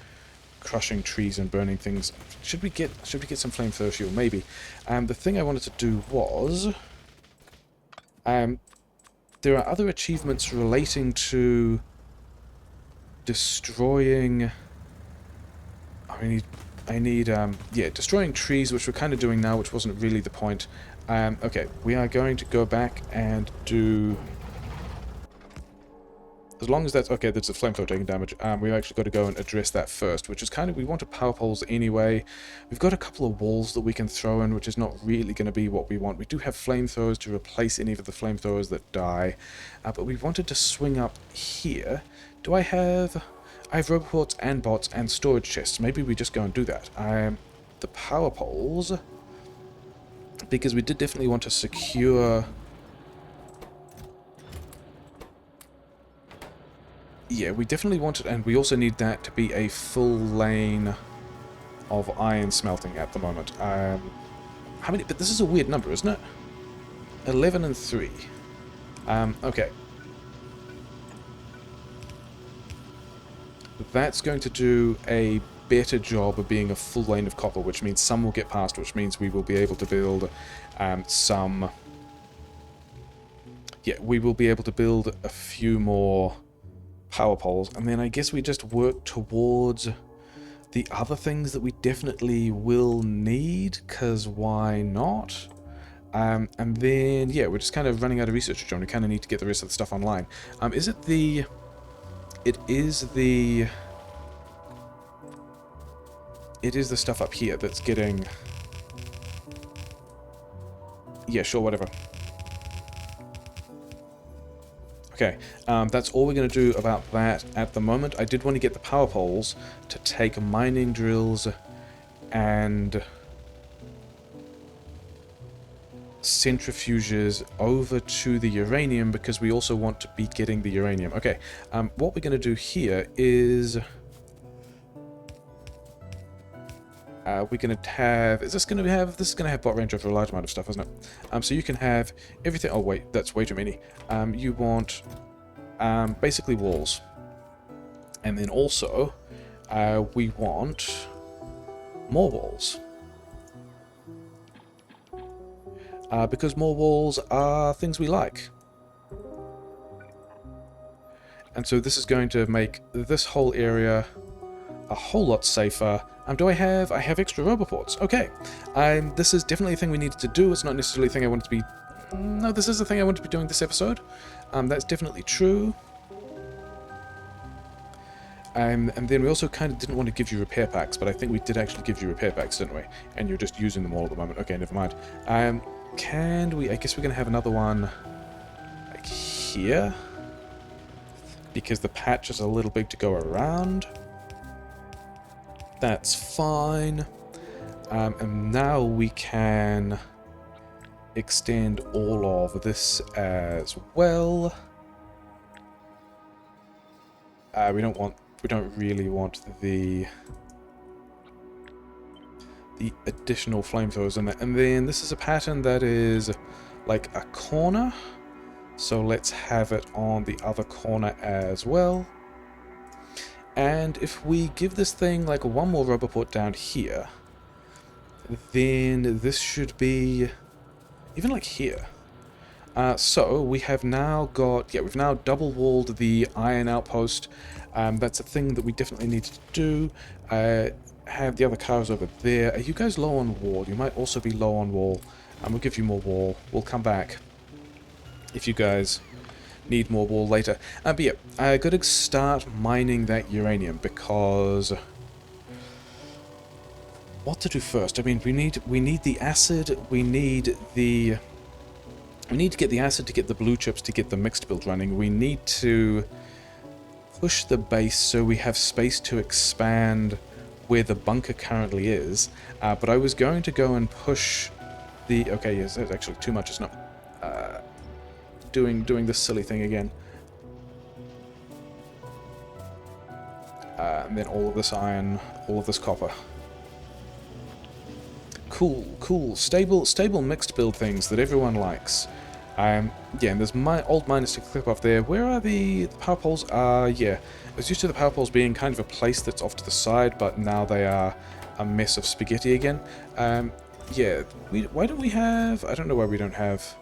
crushing trees and burning things. Should we get some flamethrower fuel? Maybe. The thing I wanted to do was there are other achievements relating to destroying... I need, yeah, destroying trees, which we're kind of doing now, which wasn't really the point. Okay, we are going to go back and do... As long as that's... Okay, there's a flamethrower taking damage. We've actually got to go and address that first, which is kind of... We wanted power poles anyway. We've got a couple of walls that we can throw in, which is not really going to be what we want. We do have flamethrowers to replace any of the flamethrowers that die. But we wanted to swing up here. Do I have... I have roboports and bots and storage chests. Maybe we just go and do that. The power poles... Because we did definitely want to secure... Yeah, we definitely wanted, and we also need that to be a full lane of iron smelting at the moment. How many? But this is a weird number, isn't it? 11 and 3. Okay. That's going to do a better job of being a full lane of copper, which means some will get past, which means we will be able to build some... Yeah, we will be able to build a few more... power poles, and then I guess we just work towards the other things that we definitely will need, because why not? And then, yeah, we're just kind of running out of research, John. We kind of need to get the rest of the stuff online. Is it the... It is the... It is the stuff up here that's getting... Yeah, sure, whatever. Okay, that's all we're going to do about that at the moment. I did want to get the power poles to take mining drills and centrifuges over to the uranium, because we also want to be getting the uranium. Okay, what we're going to do here is... we're going to have... This is going to have bot range over a large amount of stuff, isn't it? So you can have everything... Oh, wait, that's way too many. You want basically walls. And then also, we want more walls. Because more walls are things we like. And so this is going to make this whole area a whole lot safer. I have extra roboports. Okay. This is definitely a thing we needed to do. It's not necessarily a thing I wanted to be... No, this is the thing I wanted to be doing this episode. That's definitely true. And then we also kind of didn't want to give you repair packs, but I think we did actually give you repair packs, didn't we? And you're just using them all at the moment. Okay, never mind. Can we... I guess we're going to have another one like here, because the patch is a little big to go around. That's fine. And now we can extend all of this as well. We don't really want the additional flamethrowers in there. And then this is a pattern that is like a corner. So let's have it on the other corner as well. And if we give this thing like one more roboport down here, then this should be even like here. So we have now got... Yeah, we've now double-walled the iron outpost. That's a thing that we definitely need to do. Have the other cars over there. Are you guys low on wall? You might also be low on wall. We'll give you more wall. We'll come back if you guys need more wall later. But yeah, I got to start mining that uranium, because... What to do first? I mean, we need the acid, we need to get the acid to get the blue chips to get the mixed build running. We need to push the base so we have space to expand where the bunker currently is. But I was going to go and push the... Okay, yes, that's actually too much, isn't it? Doing this silly thing again. And then all of this iron, all of this copper. Cool. Stable mixed build things that everyone likes. Yeah, and there's my old miners to clip off there. Where are the power poles? Yeah. I was used to the power poles being kind of a place that's off to the side, but now they are a mess of spaghetti again. Yeah, why don't we have... I don't know why we don't have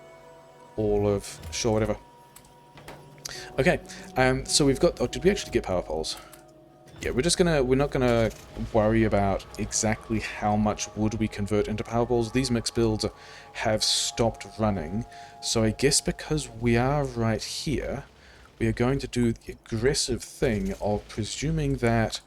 all of... Sure, whatever. Okay, so we've got... Oh, did we actually get power poles? Yeah, we're not gonna worry about exactly how much wood we convert into power poles. These mixed builds have stopped running, so I guess because we are right here, we are going to do the aggressive thing of presuming that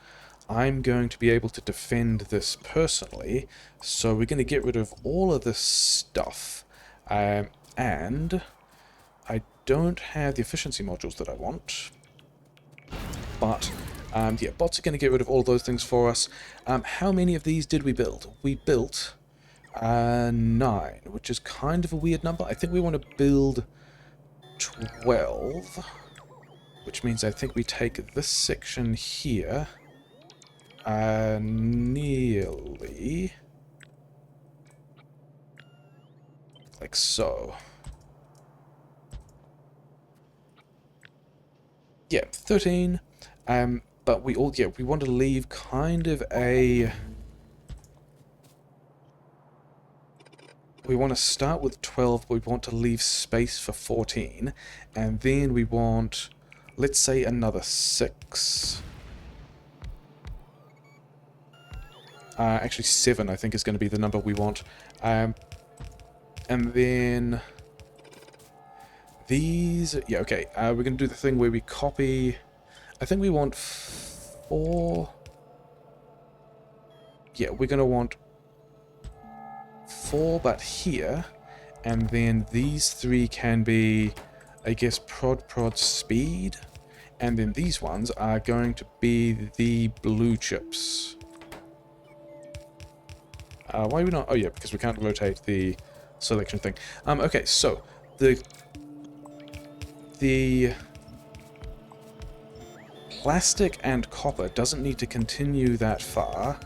I'm going to be able to defend this personally, so we're going to get rid of all of this stuff, and I don't have the efficiency modules that I want, but yeah, bots are going to get rid of all those things for us. How many of these did we build? We built 9, which is kind of a weird number. I think we want to build 12, which means I think we take this section here, nearly like so. Yeah, 13. But we want to leave kind of a... We want to start with 12, but we want to leave space for 14. And then we want, let's say, another 6. Actually, 7, I think, is going to be the number we want. And then... These... Yeah, okay. We're going to do the thing where we copy... I think we want 4... Yeah, we're going to want 4, but here. And then these 3 can be, I guess, prod, speed. And then these ones are going to be the blue chips. Why are we not... Oh, yeah, because we can't rotate the selection thing. Okay, so the plastic and copper doesn't need to continue that far.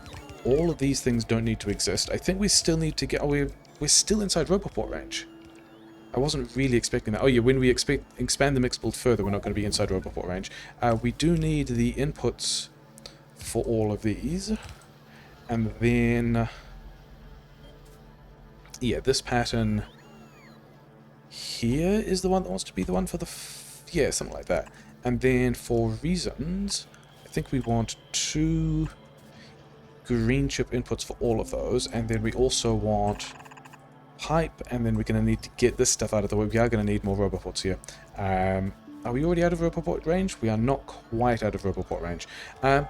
All of these things don't need to exist. I think we still need to get... Oh, we're still inside Roboport range. I wasn't really expecting that. Oh yeah, when we expand the mixed build further, we're not going to be inside Roboport range. We do need the inputs for all of these. And then... Yeah, this pattern here is the one that wants to be the one for the... yeah, something like that. And then for reasons, I think we want 2 green chip inputs for all of those. And then we also want pipe, and then we're going to need to get this stuff out of the way. We are going to need more Roboports here. Are we already out of Roboport range? We are not quite out of Roboport range. Yeah,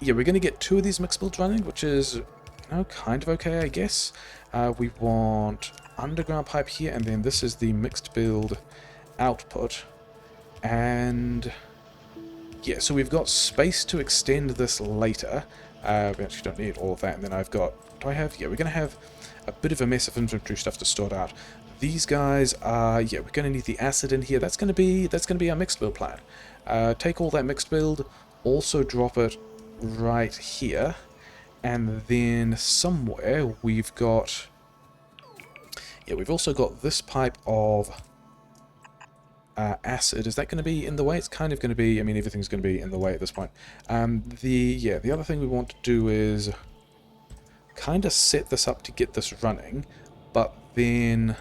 we're going to get 2 of these mixed builds running, which is, you know, kind of okay, I guess. We want underground pipe here, and then this is the mixed build output. And yeah, so we've got space to extend this later. We actually don't need all of that. And then I've got... Do I have... Yeah, we're going to have a bit of a mess of inventory stuff to sort out. These guys are... Yeah, we're going to need the acid in here. That's going to be our mixed build plan. Take all that mixed build, also drop it right here. And then somewhere we've got... Yeah, we've also got this pipe of... acid. Is that going to be in the way? It's kind of going to be... I mean, everything's going to be in the way at this point. The other thing we want to do is kind of set this up to get this running, but then...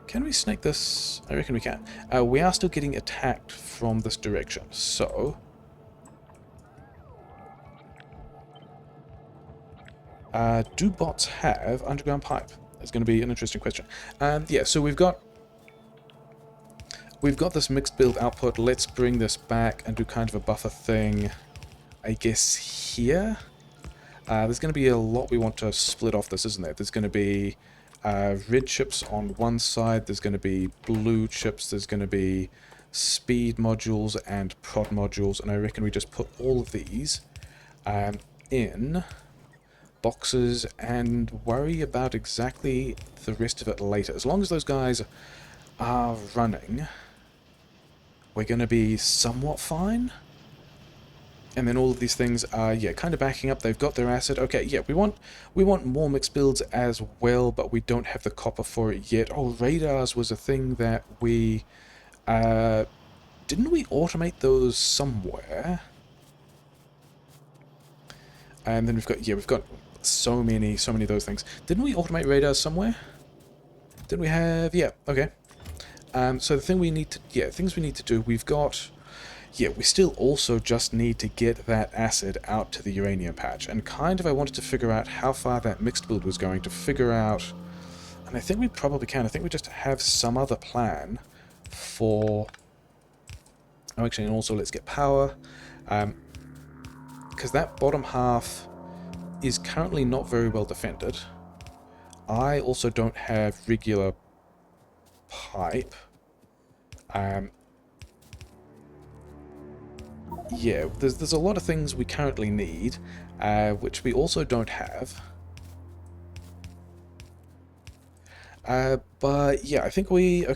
Can we snake this? I reckon we can. We are still getting attacked from this direction, so... do bots have underground pipe? That's going to be an interesting question. Yeah, so we've got this mixed build output. Let's bring this back and do kind of a buffer thing, I guess, here. There's going to be a lot we want to split off this, isn't there? There's going to be red chips on one side, there's going to be blue chips, there's going to be speed modules and prod modules, and I reckon we just put all of these in boxes and worry about exactly the rest of it later. As long as those guys are running, we're going to be somewhat fine. And then all of these things are, yeah, kind of backing up. They've got their acid. Okay, yeah, we want more mixed builds as well, but we don't have the copper for it yet. Oh, radars was a thing that we... didn't we automate those somewhere? And then we've got so many of those things. Didn't we automate radars somewhere? Didn't we have... Yeah, okay. So the thing we need to, things we need to do, we've got, we still also just need to get that acid out to the uranium patch, and kind of I wanted to figure out how far that mixed build was going to figure out, and I think we probably can. I think we just have some other plan for, oh actually, and also let's get power, because that bottom half is currently not very well defended. I also don't have regular pipe. Yeah, there's a lot of things we currently need, which we also don't have. But yeah, I think we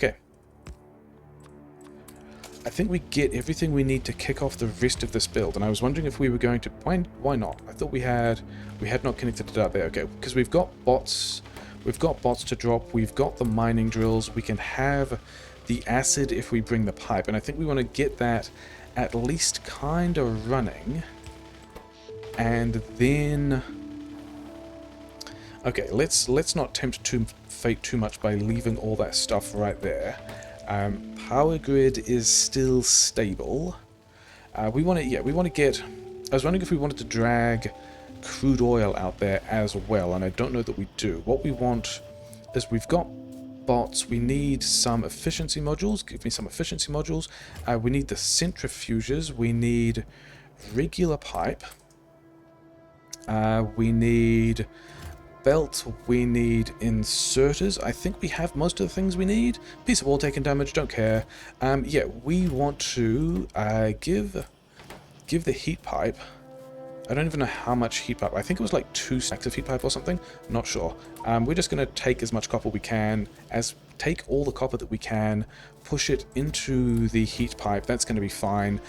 get everything we need to kick off the rest of this build. And I was wondering if we were going to, why not? I thought we had not connected it up there. Okay, because we've got bots to drop. We've got the mining drills. We can have the acid if we bring the pipe, and I think we want to get that at least kind of running, and then okay, let's not tempt fate too much by leaving all that stuff right there. Power grid is still stable. We want to get, I was wondering if we wanted to drag crude oil out there as well, and I don't know that we do. What we want is, we've got bots, we need some efficiency modules. Give me some efficiency modules. We need the centrifuges, we need regular pipe, we need belt, we need inserters. I think we have most of the things we need. Piece of wall taking damage, don't care. Yeah, we want to give the heat pipe, I don't even know how much heat pipe. I think it was like 2 stacks of heat pipe or something. Not sure. We're just going to take as much copper we can, take all the copper that we can, push it into the heat pipe. That's going to be fine.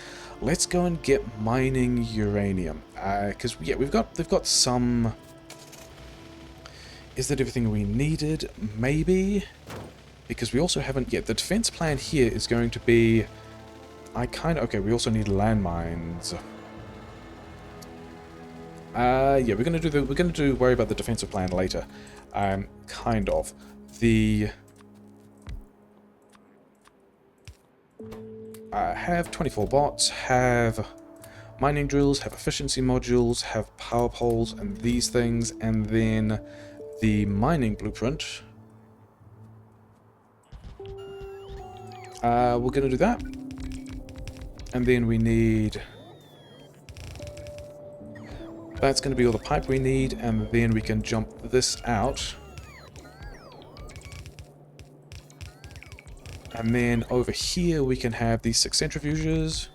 Let's go and get mining uranium. Because yeah, they've got some. Is that everything we needed? Maybe. Because we also haven't yet. The defense plan here is going to be. Okay, we also need landmines. Yeah, we're gonna worry about the defensive plan later. Kind of. Have 24 bots, have mining drills, have efficiency modules, have power poles, and these things, and then the mining blueprint. We're gonna do that. And then we need. That's going to be all the pipe we need, and then we can jump this out. And then over here we can have these 6 centrifuges.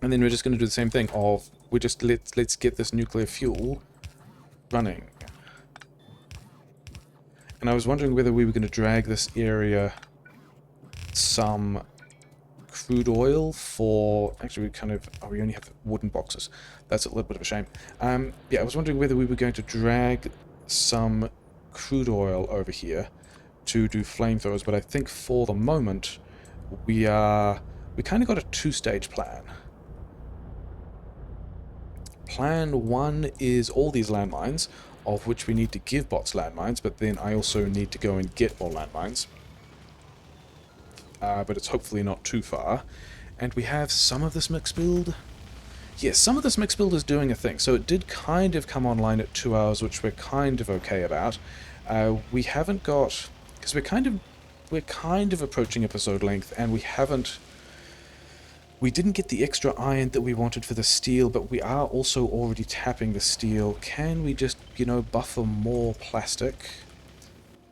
And then we're just going to do the same thing of, let's get this nuclear fuel running. And I was wondering whether we were going to drag this area some crude oil for, actually we only have wooden boxes. That's a little bit of a shame. Yeah, I was wondering whether we were going to drag some crude oil over here to do flamethrowers, but I think for the moment we kind of got a 2-stage plan. Plan 1 is all these landmines, of which we need to give bots landmines, but then I also need to go and get more landmines. But it's hopefully not too far. And we have some of this mix build. Yes, some of this mix build is doing a thing. So it did kind of come online at 2 hours, which we're kind of okay about. We haven't got, because we're kind of approaching episode length, and we didn't get the extra iron that we wanted for the steel, but we are also already tapping the steel. Can we just, buffer more plastic?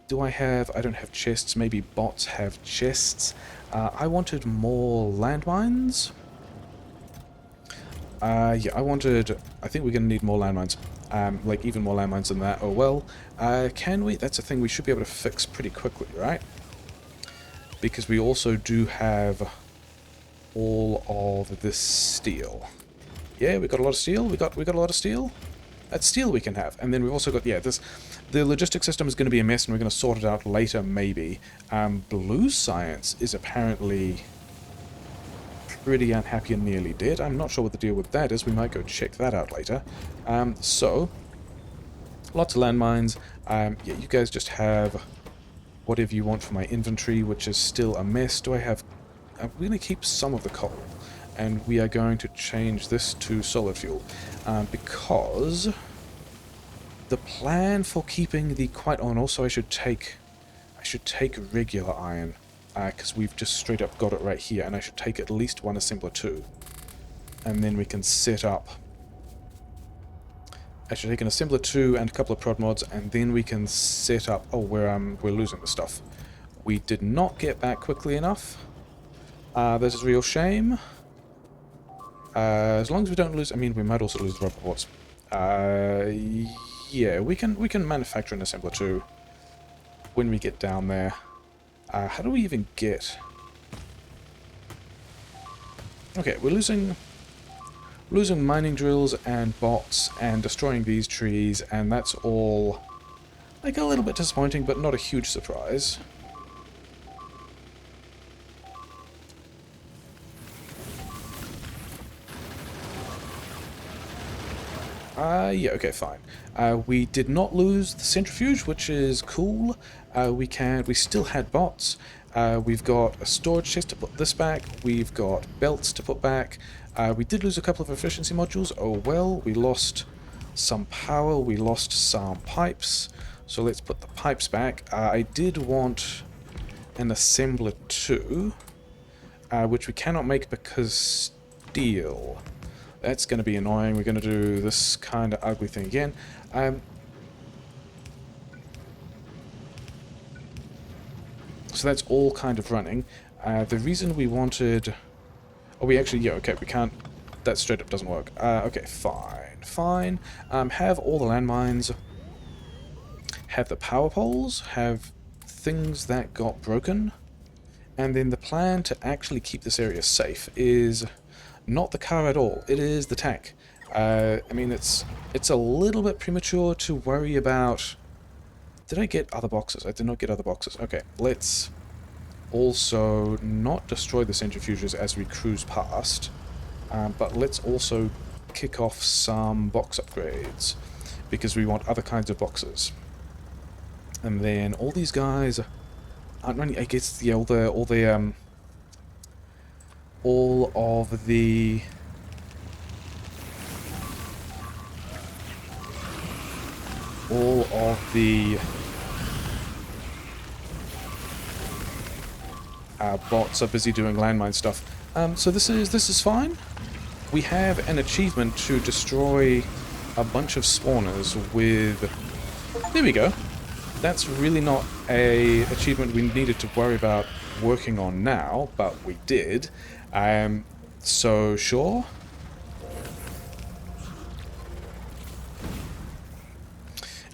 I don't have chests. Maybe bots have chests. I wanted more landmines. Yeah, I think we're going to need more landmines. Like even more landmines than that. Oh well. Can we? That's a thing we should be able to fix pretty quickly, right? Because we also do have all of this steel. Yeah, we got a lot of steel. We got a lot of steel. That's steel we can have. And then we've also got, the logistics system is going to be a mess, and we're going to sort it out later, maybe. Blue science is apparently pretty unhappy and nearly dead. I'm not sure what the deal with that is. We might go check that out later. So, lots of landmines. Yeah, you guys just have whatever you want for my inventory, which is still a mess. Do I have... I'm going to keep some of the coal, and we are going to change this to solid fuel, because the plan for keeping the quite... Oh, and also I should take regular iron, because we've just straight up got it right here, and I should take at least one assembler too. And then we can set up... I should take an assembler 2 and a couple of prod mods, and then we can set up... Oh, we're losing the stuff. We did not get back quickly enough. This is a real shame. As long as we don't lose... I mean, we might also lose the rubber boards. Yeah, we can manufacture an assembler 2 when we get down there. How do we even get... Okay, we're losing mining drills and bots and destroying these trees, and that's all like a little bit disappointing, but not a huge surprise. Yeah, okay, fine. We did not lose the centrifuge, which is cool. We still had bots. We've got a storage chest to put this back. We've got belts to put back. We did lose a couple of efficiency modules. Oh well, we lost some power. We lost some pipes. So let's put the pipes back. I did want an assembler 2, which we cannot make because steel. That's going to be annoying. We're going to do this kind of ugly thing again. So that's all kind of running. The reason we wanted... Oh, we actually... Yeah, okay, we can't... That straight up doesn't work. Okay, fine. Have all the landmines. Have the power poles. Have things that got broken. And then the plan to actually keep this area safe is... Not the car at all, it is the tank. I mean, it's a little bit premature to worry about... Did I get other boxes? I did not get other boxes. Okay, let's also not destroy the centrifuges as we cruise past, but let's also kick off some box upgrades, because we want other kinds of boxes. And then all these guys aren't running... I guess, yeah, all of the bots are busy doing landmine stuff. So this is fine. We have an achievement to destroy a bunch of spawners with... There we go. That's really not a achievement we needed to worry about working on now, but we did. So sure.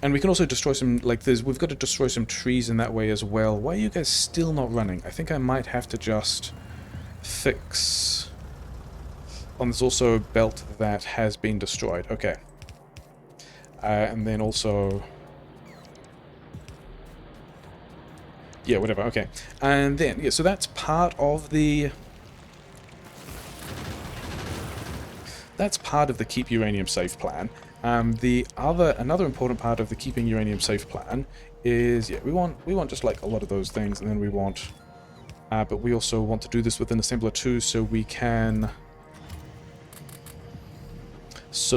And we can also destroy some, like, we've got to destroy some trees in that way as well. Why are you guys still not running? I think I might have to just fix... Oh, there's also a belt that has been destroyed. Okay. And then also... Yeah, whatever, okay. And then, yeah, so that's part of the... That's part of the Keep Uranium Safe plan. Another important part of the Keeping Uranium Safe plan is, yeah, we want just like a lot of those things, and then we want, but we also want to do this with an assembler too, so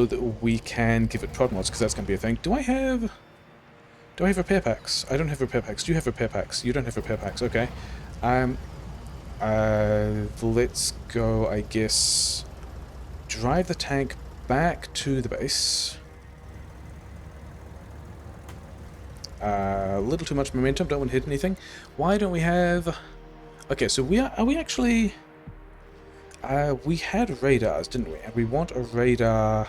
that we can give it prod mods, because that's going to be a thing. Do I have repair packs? I don't have repair packs. Do you have repair packs? You don't have repair packs. Okay. Let's go, I guess, drive the tank back to the base. A little too much momentum, don't want to hit anything. Why don't we have... Okay, so are we actually... we had radars, didn't we? And we want a radar...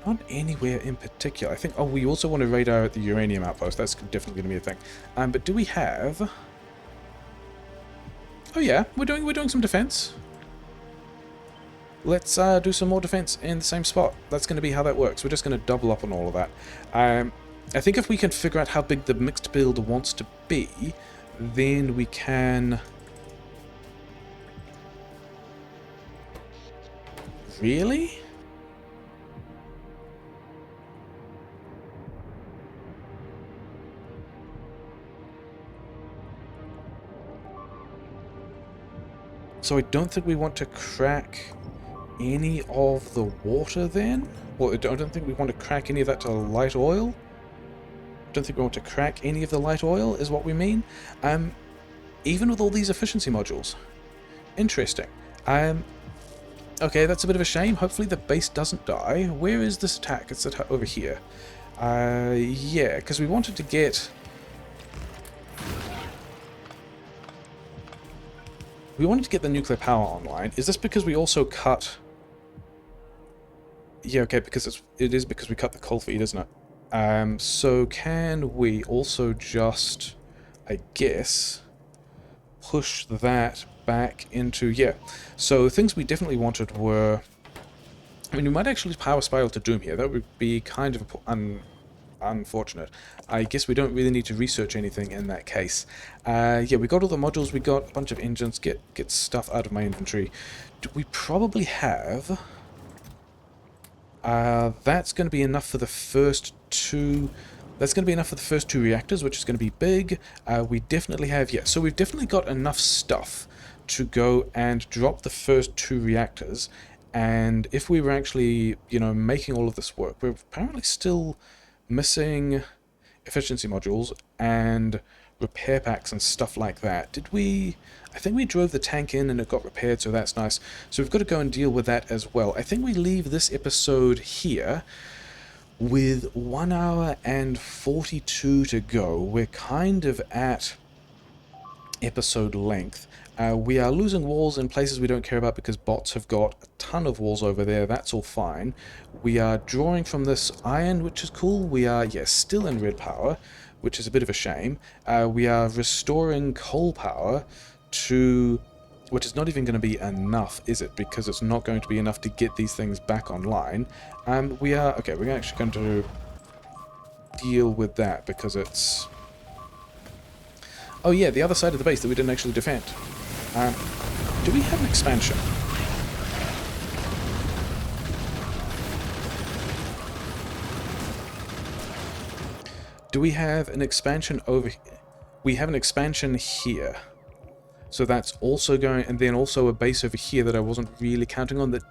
Not anywhere in particular. I think... Oh, we also want a radar at the uranium outpost. That's definitely going to be a thing. But do we have... Oh yeah, we're doing some defense. Let's do some more defense in the same spot. That's going to be how that works. We're just going to double up on all of that. I think if we can figure out how big the mixed build wants to be, then we can... Really? So I don't think we want to crack any of the water then? Well, I don't think we want to crack any of that to light oil. Don't think we want to crack any of the light oil, is what we mean. Even with all these efficiency modules. Interesting. Okay, that's a bit of a shame. Hopefully the base doesn't die. Where is this attack? It's over here. Yeah, because we wanted to get... We wanted to get the nuclear power online. Is this because we also cut... Yeah, okay, because it is because we cut the coal feed, isn't it? So can we also just, I guess, push that back into... Yeah, so things we definitely wanted were... I mean, we might actually power spiral to Doom here. That would be kind of unfortunate. I guess we don't really need to research anything in that case. Yeah, we got all the modules, we got a bunch of engines, get stuff out of my inventory. Do we probably have... that's going to be enough for the first two... That's going to be enough for the first two reactors, which is going to be big. We definitely have... Yeah, so we've definitely got enough stuff to go and drop the first two reactors. And if we were actually, you know, making all of this work, we're apparently still missing efficiency modules and repair packs and stuff like that. Did we... I think we drove the tank in and it got repaired, so that's nice. So we've got to go and deal with that as well. I think we leave this episode here with 1 hour and 42 to go. We're kind of at episode length. We are losing walls in places we don't care about because bots have got a ton of walls over there. That's all fine. We are drawing from this iron, which is cool. We are, yes, still in red power, which is a bit of a shame. We are restoring coal power to... which is not even going to be enough, is it? Because it's not going to be enough to get these things back online. We are... Okay, we're actually going to deal with that because it's... Oh yeah, the other side of the base that we didn't actually defend. Do we have an expansion? Do we have an expansion over here? We have an expansion here. So that's also going, and then also a base over here that I wasn't really counting on that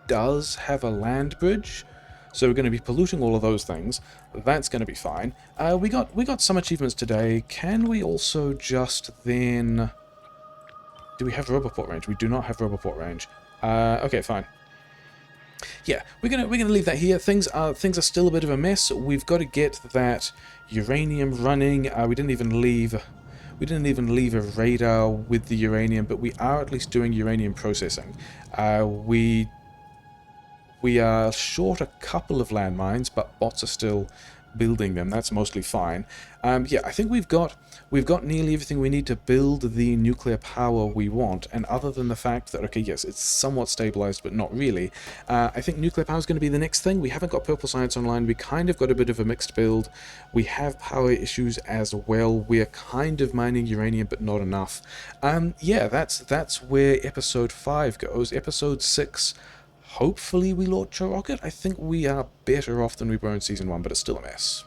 does have a land bridge. So we're going to be polluting all of those things. That's going to be fine. We got some achievements today. Can we also just then... Do we have Roboport range? We do not have Roboport range. Okay, fine. Yeah, we're gonna leave that here. Things are still a bit of a mess. We've got to get that uranium running. We didn't even leave a radar with the uranium, but we are at least doing uranium processing. We are short a couple of landmines, but bots are still building them. That's mostly fine. Yeah, I think we've got nearly everything we need to build the nuclear power we want, and other than the fact that, okay, yes, it's somewhat stabilized, but not really, I think nuclear power is going to be the next thing. We haven't got Purple Science online. We kind of got a bit of a mixed build. We have power issues as well. We're kind of mining uranium, but not enough. Yeah, that's where episode 5 goes. Episode 6... Hopefully we launch a rocket. I think we are better off than we were in Season 1, but it's still a mess.